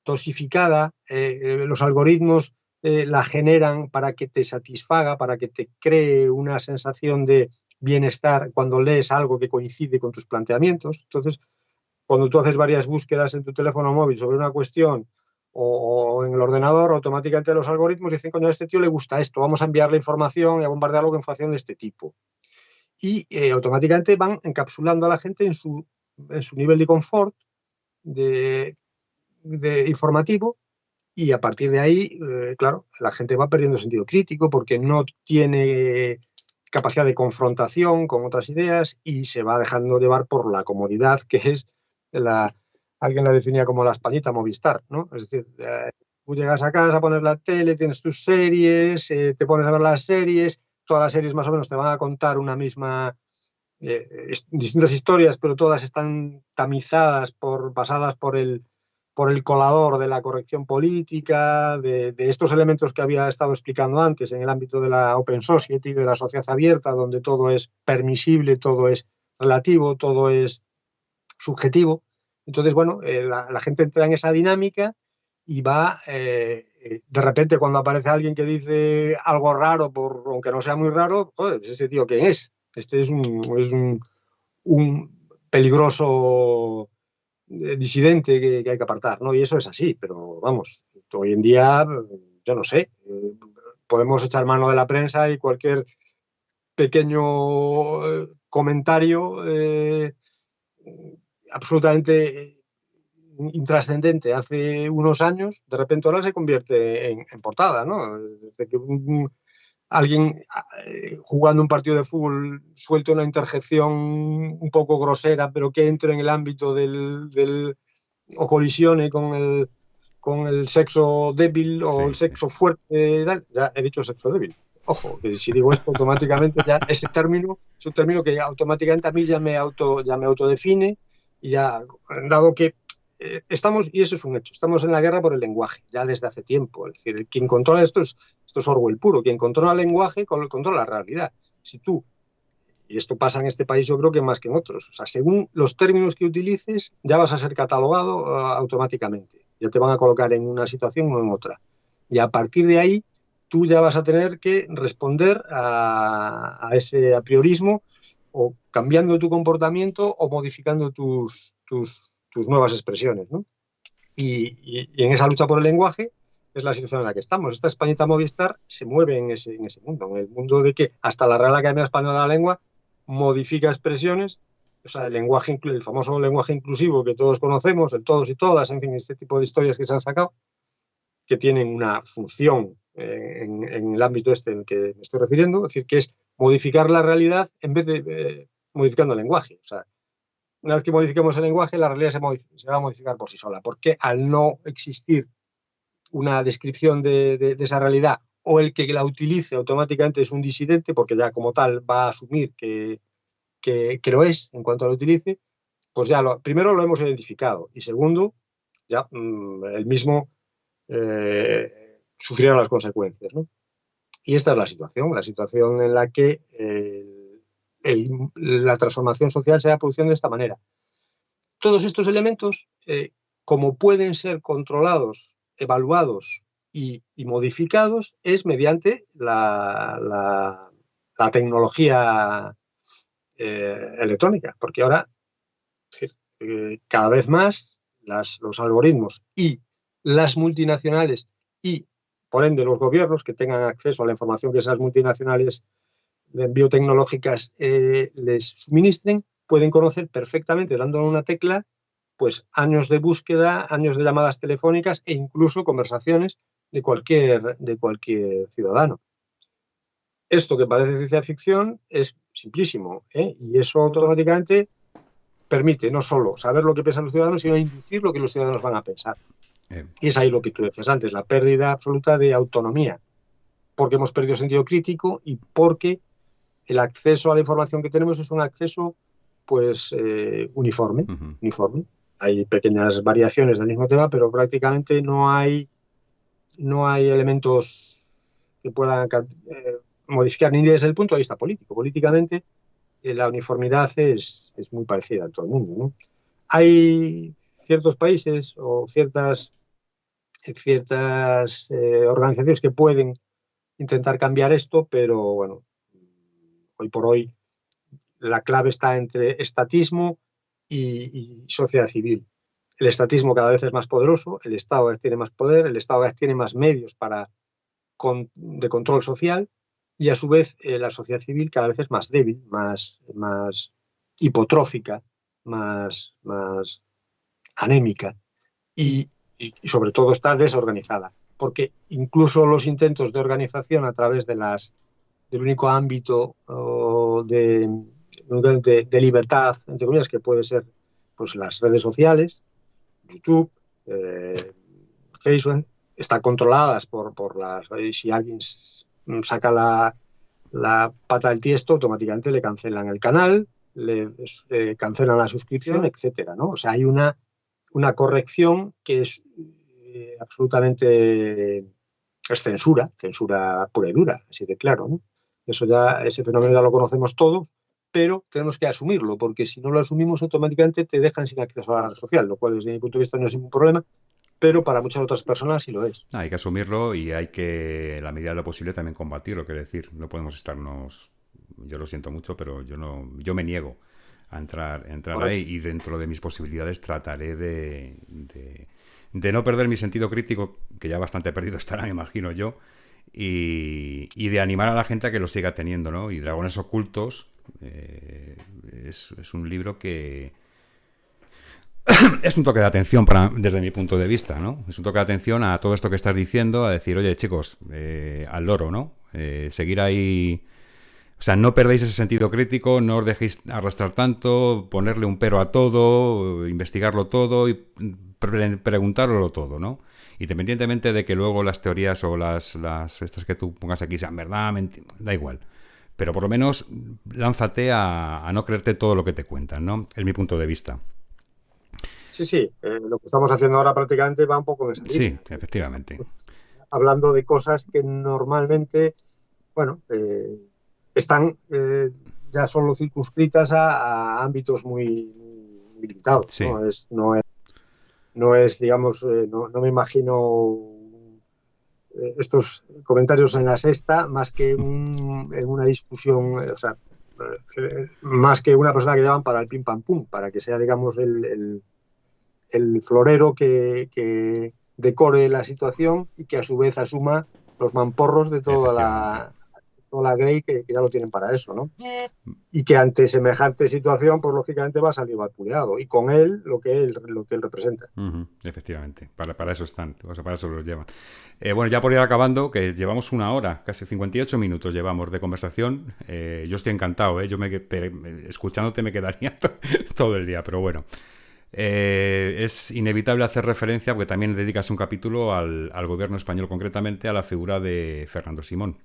tosificada, los algoritmos la generan para que te satisfaga, para que te cree una sensación de bienestar cuando lees algo que coincide con tus planteamientos. Entonces, cuando tú haces varias búsquedas en tu teléfono móvil sobre una cuestión o en el ordenador, automáticamente los algoritmos dicen, coño, a este tío le gusta esto, vamos a enviarle información y a bombardearlo con información de este tipo. Y automáticamente van encapsulando a la gente en su nivel de confort de informativo, y a partir de ahí, claro, la gente va perdiendo sentido crítico porque no tiene capacidad de confrontación con otras ideas y se va dejando llevar por la comodidad, que es alguien la definía como la Españita Movistar, ¿no? Es decir, tú llegas a casa, pones la tele, tienes tus series, te pones a ver las series, todas las series más o menos te van a contar una misma, distintas historias, pero todas están tamizadas, pasadas por el colador de la corrección política, de estos elementos que había estado explicando antes en el ámbito de la Open Society, de la sociedad abierta, donde todo es permisible, todo es relativo, todo es subjetivo. Entonces, bueno, la gente entra en esa dinámica y va, de repente, cuando aparece alguien que dice algo raro, aunque no sea muy raro, joder, ¿este tío quién es? Este es un peligroso disidente que hay que apartar, ¿no? Y eso es así, pero vamos, hoy en día, yo no sé, podemos echar mano de la prensa y cualquier pequeño comentario absolutamente intrascendente hace unos años, de repente ahora se convierte en portada, ¿no? Desde que alguien jugando un partido de fútbol suelta una interjección un poco grosera, pero que entre en el ámbito o colisione con el sexo débil o el sexo fuerte, ya he dicho sexo débil. Ojo, que si digo esto automáticamente ya ese término es un término que automáticamente a mí ya me autodefine, y ya, dado que estamos, y eso es un hecho, estamos en la guerra por el lenguaje, ya desde hace tiempo. Es decir, quien controla esto es Orwell puro, quien controla el lenguaje controla la realidad. Si tú, y esto pasa en este país yo creo que más que en otros, o sea, según los términos que utilices, ya vas a ser catalogado automáticamente, ya te van a colocar en una situación o en otra. Y a partir de ahí, tú ya vas a tener que responder a ese apriorismo, o cambiando tu comportamiento o modificando tus nuevas expresiones, ¿no? Y en esa lucha por el lenguaje es la situación en la que estamos. Esta Españita Movistar se mueve en ese mundo, en el mundo de que hasta la Real Academia Española de la Lengua modifica expresiones, o sea, el famoso lenguaje inclusivo que todos conocemos, el todos y todas, en fin, este tipo de historias que se han sacado, que tienen una función en el ámbito este en el que me estoy refiriendo, es decir, que es modificar la realidad en vez de modificando el lenguaje. O sea, una vez que modifiquemos el lenguaje, la realidad se va a modificar por sí sola, porque al no existir una descripción de esa realidad, o el que la utilice automáticamente es un disidente, porque ya como tal va a asumir que lo es en cuanto lo utilice, pues ya primero lo hemos identificado, y segundo, ya el mismo sufrirá las consecuencias, ¿no? Y esta es la situación en la que la transformación social se va produciendo de esta manera. Todos estos elementos, como pueden ser controlados, evaluados y modificados, es mediante la tecnología electrónica, porque ahora, es decir, cada vez más los algoritmos y las multinacionales, y por ende los gobiernos que tengan acceso a la información que esas multinacionales biotecnológicas les suministren, pueden conocer perfectamente, dándole una tecla, pues años de búsqueda, años de llamadas telefónicas e incluso conversaciones de cualquier ciudadano. Esto que parece ciencia ficción es simplísimo, y eso automáticamente permite no solo saber lo que piensan los ciudadanos, sino inducir lo que los ciudadanos van a pensar. Y es ahí lo que tú decías antes, la pérdida absoluta de autonomía, porque hemos perdido sentido crítico y porque el acceso a la información que tenemos es un acceso, pues, uniforme. Hay pequeñas variaciones del mismo tema, pero prácticamente no hay elementos que puedan modificar, ni desde el punto de vista político. Políticamente, la uniformidad es muy parecida en todo el mundo, ¿no? Hay ciertos países o ciertas organizaciones que pueden intentar cambiar esto, pero bueno, hoy por hoy la clave está entre estatismo y sociedad civil. El estatismo cada vez es más poderoso, el Estado cada vez tiene más poder, el Estado cada vez tiene más medios de control social, y a su vez la sociedad civil cada vez es más débil, más hipotrófica, más anémica, y sobre todo está desorganizada, porque incluso los intentos de organización a través del único ámbito de libertad, entre comillas, que puede ser, pues, las redes sociales, YouTube, Facebook, están controladas por las... Si alguien saca la pata del tiesto, automáticamente le cancelan el canal, le cancelan la suscripción, etcétera, ¿no? O sea, hay una corrección que es absolutamente... es censura pura y dura, así de claro, ¿no? Ese fenómeno ya lo conocemos todos, pero tenemos que asumirlo, porque si no lo asumimos, automáticamente te dejan sin acceso a la red social, lo cual desde mi punto de vista no es ningún problema, pero para muchas otras personas sí lo es. Hay que asumirlo y hay que, en la medida de lo posible, también combatirlo. Quiero decir, no podemos estarnos... Yo lo siento mucho, pero yo me niego a entrar ahí, y dentro de mis posibilidades trataré de no perder mi sentido crítico, que ya bastante perdido estará, me imagino yo, y de animar a la gente a que lo siga teniendo, ¿no? Y Dragones Ocultos es un libro que es un toque de atención desde mi punto de vista, ¿no? Es un toque de atención a todo esto que estás diciendo, a decir, oye, chicos, al loro, ¿no? Seguir ahí. O sea, no perdéis ese sentido crítico, no os dejéis arrastrar tanto, ponerle un pero a todo, investigarlo todo y preguntároslo todo, ¿no? Independientemente de que luego las teorías o las estas que tú pongas aquí sean verdad, da igual. Pero por lo menos lánzate a no creerte todo lo que te cuentan, ¿no? Es mi punto de vista. Sí, lo que estamos haciendo ahora prácticamente va un poco en esa Sí, línea. efectivamente. Estamos hablando de cosas que normalmente, bueno, están ya solo circunscritas a ámbitos muy limitados, Sí. ¿no? No es digamos, no me imagino estos comentarios en la sexta más que en una discusión, o sea, más que una persona que llaman para el pim pam pum, para que sea, digamos, el florero que decore la situación y que a su vez asuma los mamporros de Efectivamente. toda la grey que ya lo tienen para eso, ¿no? Y que ante semejante situación, pues lógicamente va a salir vapuleado. Y con él lo que él representa. Efectivamente, para eso están, o sea, para eso los llevan. Bueno, ya por ir acabando, que llevamos una hora, casi 58 minutos llevamos de conversación. Yo estoy encantado, ¿eh? Escuchándote me quedaría todo el día, pero bueno. Es inevitable hacer referencia, porque también dedicas un capítulo al gobierno español, concretamente a la figura de Fernando Simón.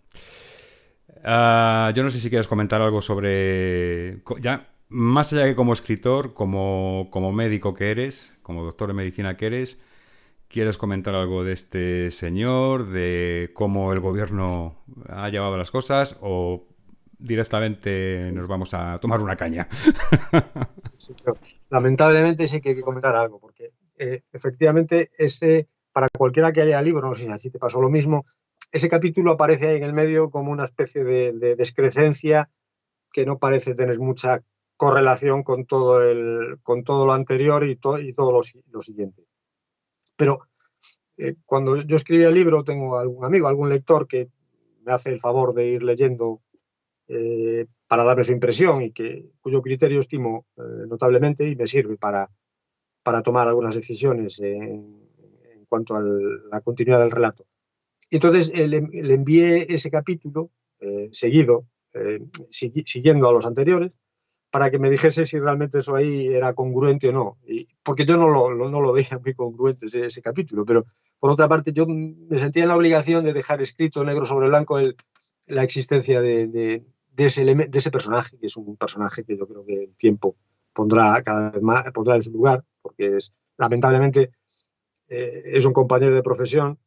Yo no sé si quieres comentar algo sobre... Ya, más allá que como escritor, como médico que eres, como doctor de medicina que eres, ¿quieres comentar algo de este señor, de cómo el gobierno ha llevado las cosas o directamente nos vamos a tomar una caña? Sí, pero lamentablemente sí que hay que comentar algo, porque efectivamente para cualquiera que haya leído libro, no sé si así te pasó lo mismo, ese capítulo aparece ahí en el medio como una especie de descrecencia que no parece tener mucha correlación con todo lo anterior y todo lo siguiente. Pero cuando yo escribí el libro, tengo algún amigo, algún lector que me hace el favor de ir leyendo para darme su impresión y cuyo criterio estimo notablemente y me sirve para tomar algunas decisiones en cuanto a la continuidad del relato. Y entonces le envié ese capítulo seguido, siguiendo a los anteriores, para que me dijese si realmente eso ahí era congruente o no. Porque yo no lo veía muy congruente ese capítulo, pero por otra parte yo me sentía en la obligación de dejar escrito negro sobre blanco la existencia de ese personaje, que es un personaje que yo creo que el tiempo pondrá cada vez más en su lugar, porque lamentablemente es un compañero de profesión.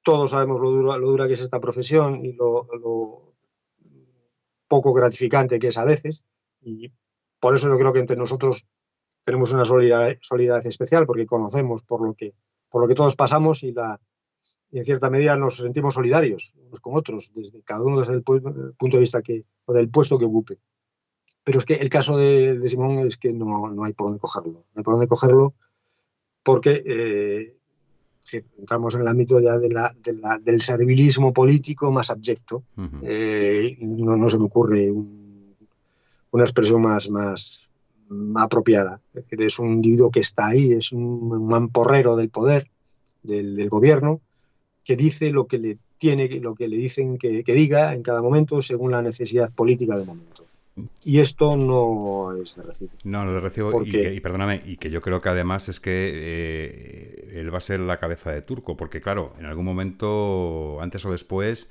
Todos sabemos lo dura que es esta profesión y lo poco gratificante que es a veces. Y por eso yo creo que entre nosotros tenemos una solidaridad especial, porque conocemos por lo que todos pasamos y en cierta medida nos sentimos solidarios unos con otros, cada uno desde el punto de vista o del puesto que ocupe. Pero es que el caso de Simón es que no hay por dónde cogerlo. No hay por dónde cogerlo porque si entramos en el ámbito ya del servilismo político más abyecto, no se me ocurre una expresión más apropiada. Es decir, es un individuo que está ahí, es un mamporrero del poder, del gobierno, que dice lo que le dicen que diga en cada momento según la necesidad política del momento. Y esto no es de recibo. No, lo recibo Porque y perdóname, y que yo creo que además es que él va a ser la cabeza de turco, porque claro, en algún momento, antes o después,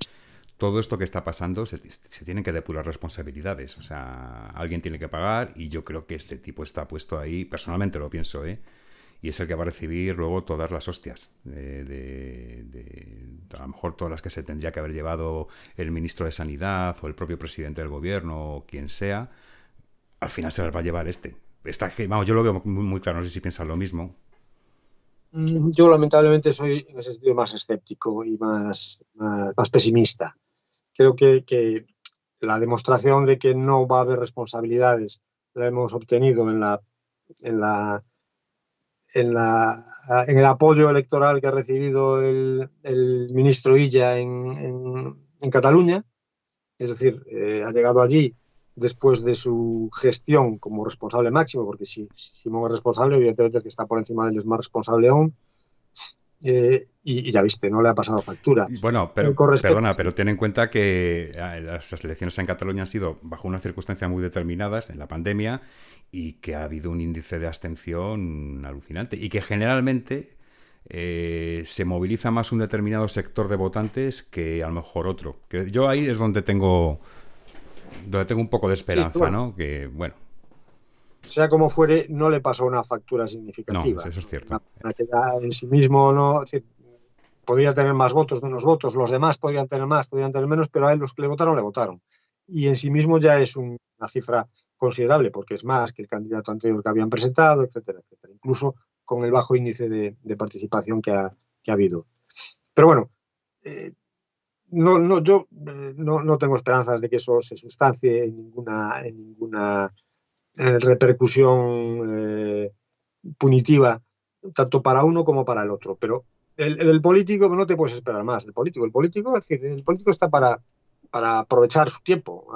todo esto que está pasando se tienen que depurar responsabilidades. O sea, alguien tiene que pagar y yo creo que este tipo está puesto ahí, personalmente lo pienso, ¿eh? Y es el que va a recibir luego todas las hostias. A lo mejor todas las que se tendría que haber llevado el ministro de Sanidad o el propio presidente del gobierno o quien sea, al final se las va a llevar este. Vamos, yo lo veo muy claro, no sé si piensan lo mismo. yo lamentablemente soy en ese sentido más escéptico y más pesimista. Creo que la demostración de que no va a haber responsabilidades la hemos obtenido en en el apoyo electoral que ha recibido el ministro Illa en Cataluña. Es decir, ha llegado allí después de su gestión como responsable máximo, porque si Simón es responsable, evidentemente el que está por encima de él es más responsable aún. Y ya viste, no le ha pasado factura. Bueno, perdona, pero ten en cuenta que las elecciones en Cataluña han sido bajo unas circunstancias muy determinadas en la pandemia y que ha habido un índice de abstención alucinante y que generalmente se moviliza más un determinado sector de votantes que a lo mejor otro. Que yo ahí es donde tengo un poco de esperanza, sí, bueno, ¿no? Que, bueno. Sea como fuere, no le pasó una factura No, significativa. eso es cierto. Que ya en sí mismo no, es decir, podría tener más votos, menos votos, los demás podrían tener más, podrían tener menos, pero a él los que le votaron, le votaron. Y en sí mismo ya es una cifra considerable, porque es más que el candidato anterior que habían presentado, etcétera, etcétera. Incluso con el bajo índice de participación que ha habido. Pero bueno, yo no tengo esperanzas de que eso se sustancie en ninguna repercusión punitiva, tanto para uno como para el otro. Pero el político no te puedes esperar más. El político es decir, el político está para aprovechar su tiempo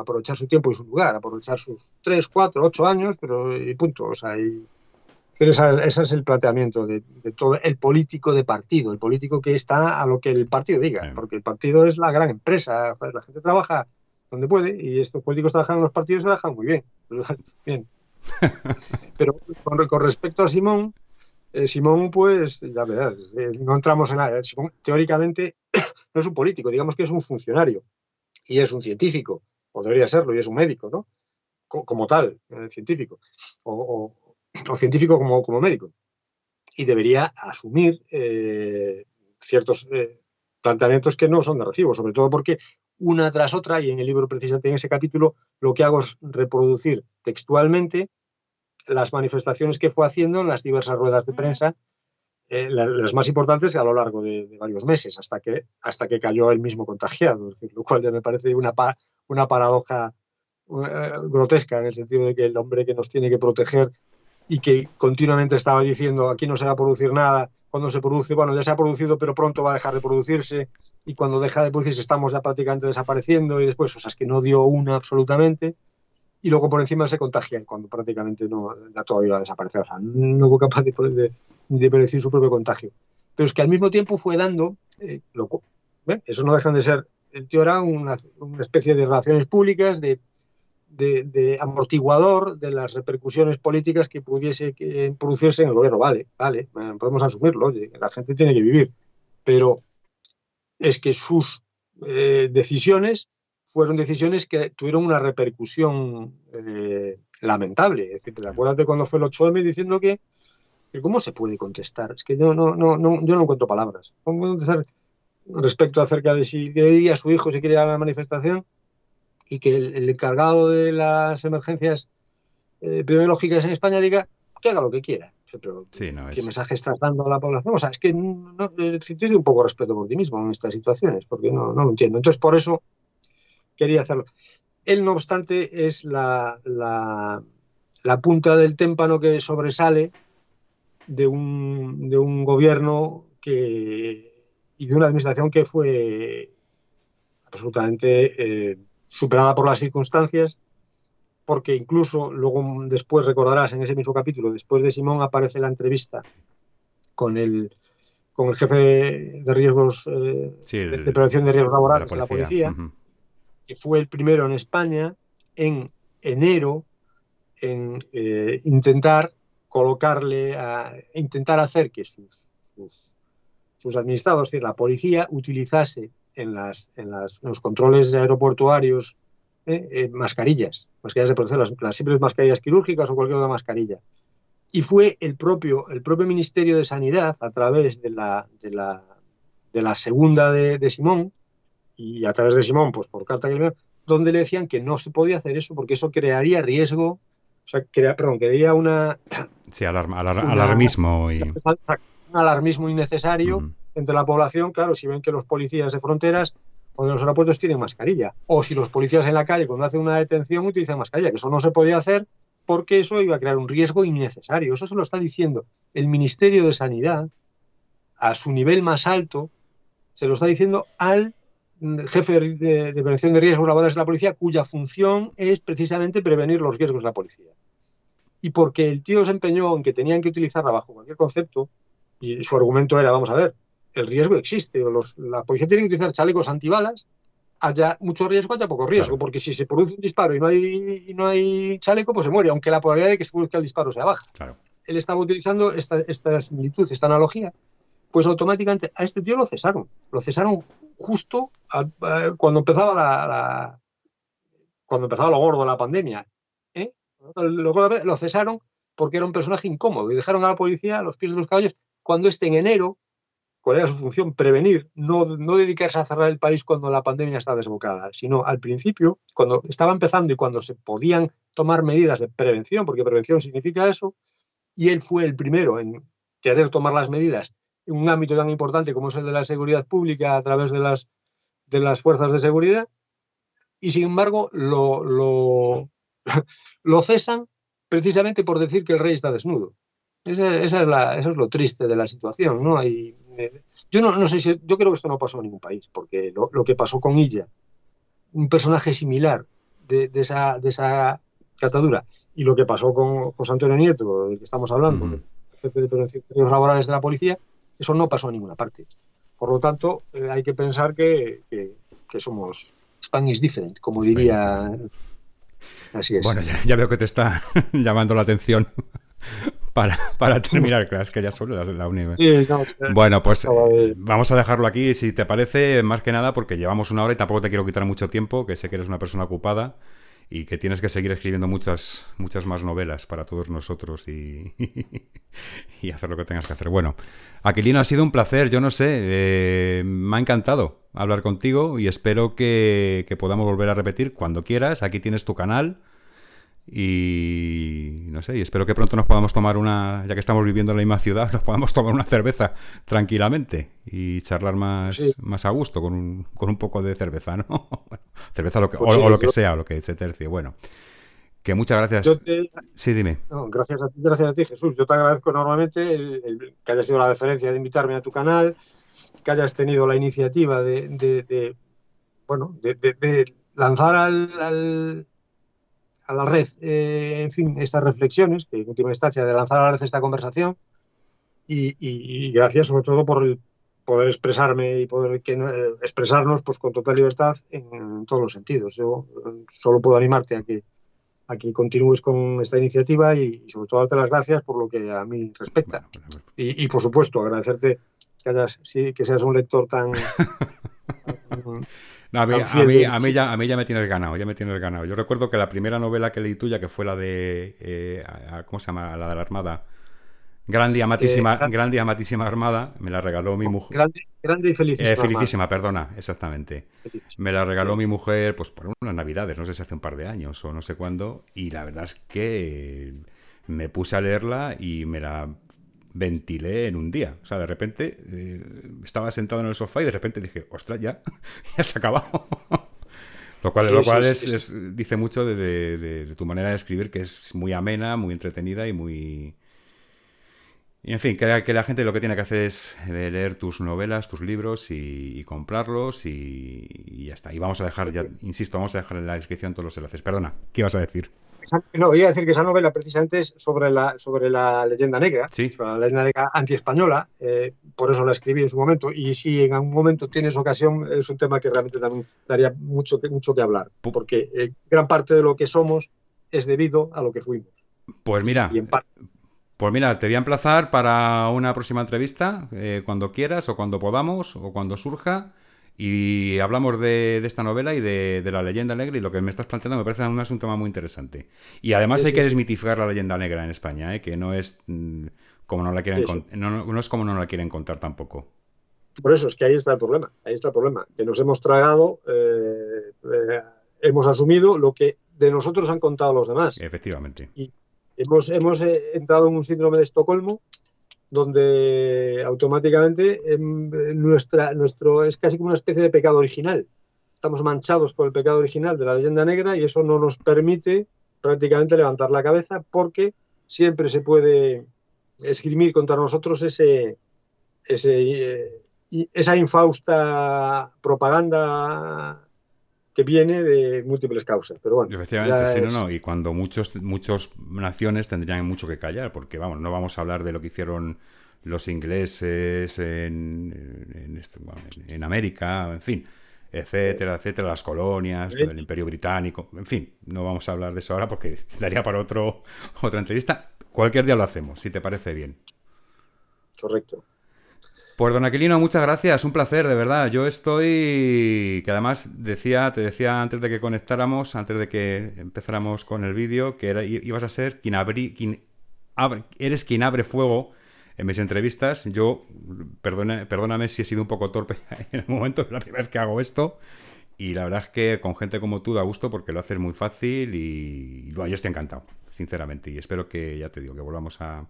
y su lugar, aprovechar sus 3, 4, 8 años, pero y punto. O sea, ese es el planteamiento de todo el político de partido, el político que está a lo que el partido diga, Sí. porque el partido es la gran empresa, la gente trabaja donde puede y estos políticos trabajan en los partidos y trabajan muy bien. Bien. Pero con respecto a Simón, pues ya verás, no entramos en nada. Simón teóricamente no es un político, digamos que es un funcionario y es un científico, o debería serlo, y es un médico, ¿no? Como tal, científico, o científico como médico. Y debería asumir ciertos planteamientos que no son de recibo, sobre todo porque una tras otra, y en el libro precisamente en ese capítulo, lo que hago es reproducir textualmente las manifestaciones que fue haciendo en las diversas ruedas de prensa, las más importantes a lo largo de varios meses, hasta que cayó él mismo contagiado, es decir, lo cual ya me parece una paradoja grotesca, en el sentido de que el hombre que nos tiene que proteger y que continuamente estaba diciendo aquí no se va a producir nada, cuando se produce, bueno, ya se ha producido, pero pronto va a dejar de producirse, y cuando deja de producirse estamos ya prácticamente desapareciendo, y después, o sea, es que no dio una absolutamente, y luego por encima se contagian cuando prácticamente no, ya todo iba a desaparecer, o sea, no fue capaz de predecir su propio contagio. Pero es que al mismo tiempo fue dando, eso no dejan de ser, el tío era una especie de relaciones públicas, de amortiguador de las repercusiones políticas que pudiese producirse en el gobierno. Vale, podemos asumirlo, oye, la gente tiene que vivir, pero es que sus decisiones fueron decisiones que tuvieron una repercusión lamentable. Es decir, acuérdate cuando fue el 8M diciendo que ¿cómo se puede contestar? Es que yo no encuentro palabras. ¿Cómo contestar respecto acerca de si le diría a su hijo si quiere ir a la manifestación y que el encargado de las emergencias epidemiológicas en España diga que haga lo que quiera? Pero, Sí, no ¿qué es. mensaje estás dando a la población? O sea, es que tienes un poco de respeto por ti mismo en estas situaciones, porque no lo entiendo. Entonces, por eso quería hacerlo. Él, no obstante, es la punta del témpano que sobresale de un gobierno y de una administración que fue absolutamente superada por las circunstancias, porque incluso luego después recordarás en ese mismo capítulo, después de Simón aparece la entrevista con el jefe de riesgos, Sí, de prevención de riesgos de la laborales de la policía. policía, que fue el primero en España en enero en intentar colocarle, intentar hacer que sus administrados, es decir, la policía, utilizase en los controles aeroportuarios mascarillas de protección, las simples mascarillas quirúrgicas o cualquier otra mascarilla. Y fue el propio Ministerio de Sanidad, a través de la segunda de Simón, y a través de Simón, pues por carta que le envió, donde le decían que no se podía hacer eso porque eso crearía riesgo, o sea, crearía Sí, alarmismo y. un alarmismo innecesario Uh-huh. entre la población. Claro, si ven que los policías de fronteras o de los aeropuertos tienen mascarilla, o si los policías en la calle cuando hacen una detención utilizan mascarilla, que eso no se podía hacer porque eso iba a crear un riesgo innecesario. Eso se lo está diciendo el Ministerio de Sanidad a su nivel más alto, se lo está diciendo al jefe de prevención de riesgos laborales de la policía, cuya función es precisamente prevenir los riesgos de la policía. Y porque el tío se empeñó en que tenían que utilizarla bajo cualquier concepto, y su argumento era, vamos a ver, el riesgo existe, la policía tiene que utilizar chalecos antibalas, haya mucho riesgo, haya poco riesgo, Claro. porque si se produce un disparo y no hay chaleco, pues se muere, aunque la probabilidad de que se produzca el disparo sea baja. Claro. Él estaba utilizando esta similitud, esta analogía, pues automáticamente a este tío lo cesaron. Lo cesaron justo cuando empezaba cuando empezaba lo gordo, la pandemia. ¿eh? Lo cesaron porque era un personaje incómodo y dejaron a la policía a los pies de los caballos cuando en enero, ¿cuál era su función? Prevenir, no dedicarse a cerrar el país cuando la pandemia está desbocada, sino al principio, cuando estaba empezando y cuando se podían tomar medidas de prevención, porque prevención significa eso, y él fue el primero en querer tomar las medidas en un ámbito tan importante como es el de la seguridad pública a través de las fuerzas de seguridad, y sin embargo lo cesan precisamente por decir que el rey está desnudo. Eso es lo triste de la situación, ¿no? Yo no sé si, yo creo que esto no pasó en ningún país, porque lo que pasó con Illa, un personaje similar de esa catadura, y lo que pasó con José Antonio Nieto, del que estamos hablando, el jefe de prevención de riesgos laborales de la policía, eso no pasó en ninguna parte. Por lo tanto, hay que pensar que somos Spain is different, como Spain diría. Así es. Bueno, ya veo que te está llamando la atención para terminar, claro, es que ya solo la uni. Sí, no, Bueno, pues vamos a dejarlo aquí, si te parece, más que nada, porque llevamos una hora y tampoco te quiero quitar mucho tiempo, que sé que eres una persona ocupada y que tienes que seguir escribiendo muchas más novelas para todos nosotros y hacer lo que tengas que hacer. Bueno, Aquilino, ha sido un placer, yo no sé, me ha encantado hablar contigo y espero que podamos volver a repetir cuando quieras. Aquí tienes tu canal. Y no sé, y espero que pronto nos podamos tomar ya que estamos viviendo en la misma ciudad, nos podamos tomar una cerveza tranquilamente y charlar sí. más a gusto con un poco de cerveza, ¿no? Bueno, cerveza Pues sí, o lo que sea, o lo que se tercie. Bueno, que muchas gracias. Sí, dime. No, gracias a ti, Jesús. Yo te agradezco enormemente que hayas sido la deferencia de invitarme a tu canal, que hayas tenido la iniciativa de lanzar a la red, en fin, estas reflexiones, que en última instancia de lanzar a la red esta conversación, y gracias sobre todo por el poder expresarme y poder expresarnos pues con total libertad en todos los sentidos. Yo solo puedo animarte a que continúes con esta iniciativa y sobre todo darte las gracias por lo que a mí respecta. Bueno. Y por supuesto, agradecerte que seas un lector tan No, fiel. a mí ya me tienes ganado, ya me tienes ganado. Yo recuerdo que la primera novela que leí tuya, que fue la de, ¿cómo se llama? La de la Armada. Grande y amatísima Armada, me la regaló mi mujer. Grande y felicísima Armada. Felicísima, perdona, exactamente. Me la regaló mi mujer pues por unas navidades, no sé si hace un par de años o no sé cuándo, y la verdad es que me puse a leerla y me la ventilé en un día. O sea, de repente estaba sentado en el sofá y de repente dije, ostras, ya se ha acabado. Lo cual dice mucho de tu manera de escribir, que es muy amena, muy entretenida y muy... Y en fin, que la gente lo que tiene que hacer es leer tus novelas, tus libros y comprarlos y ya está. Y vamos a dejar, ya insisto, vamos a dejar en la descripción todos los enlaces. Perdona, ¿qué ibas a decir? No, iba a decir que esa novela precisamente es sobre la leyenda negra, ¿Sí? sobre la leyenda negra antiespañola, por eso la escribí en su momento, y si en algún momento tienes ocasión, es un tema que realmente también daría mucho que hablar, porque gran parte de lo que somos es debido a lo que fuimos. Pues mira, y en parte. Pues mira, te voy a emplazar para una próxima entrevista, cuando quieras o cuando podamos o cuando surja, y hablamos de esta novela y de la leyenda negra, y lo que me estás planteando me parece un tema muy interesante. Y además hay que desmitificar la leyenda negra en España, que no es como no la quieren no es como no la quieren contar tampoco. Por eso es que ahí está el problema, que nos hemos tragado, hemos asumido lo que de nosotros han contado los demás. Efectivamente. Y hemos entrado en un síndrome de Estocolmo donde automáticamente nuestro es casi como una especie de pecado original. Estamos manchados por el pecado original de la leyenda negra y eso no nos permite prácticamente levantar la cabeza, porque siempre se puede esgrimir contra nosotros esa infausta propaganda que viene de múltiples causas. Pero bueno, Efectivamente, ya sí, no, es no. Y cuando muchos naciones tendrían mucho que callar, porque vamos, no vamos a hablar de lo que hicieron los ingleses bueno, en América, en fin, etcétera, etcétera, las colonias, todo el Imperio Británico, en fin, no vamos a hablar de eso ahora porque daría para otra entrevista. Cualquier día lo hacemos, si te parece bien. correcto. Pues don Aquilino, muchas gracias, un placer, de verdad. Yo estoy, que además te decía antes de que conectáramos, antes de que empezáramos con el vídeo, que ibas a ser eres quien abre fuego en mis entrevistas. Yo, perdóname si he sido un poco torpe en el momento, es la primera vez que hago esto. Y la verdad es que con gente como tú da gusto porque lo haces muy fácil y bueno, yo estoy encantado, sinceramente. Y espero que, ya te digo, que volvamos a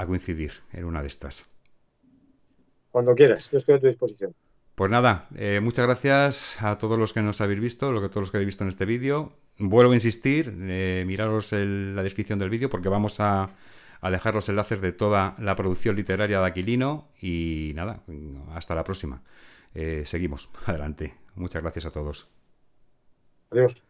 coincidir en una de estas. Cuando quieras, yo estoy a tu disposición. Pues nada, muchas gracias a todos los que nos habéis visto, todos los que habéis visto en este vídeo. Vuelvo a insistir, miraros la descripción del vídeo porque vamos a dejar los enlaces de toda la producción literaria de Aquilino y nada, hasta la próxima. Seguimos, adelante. Muchas gracias a todos. Adiós.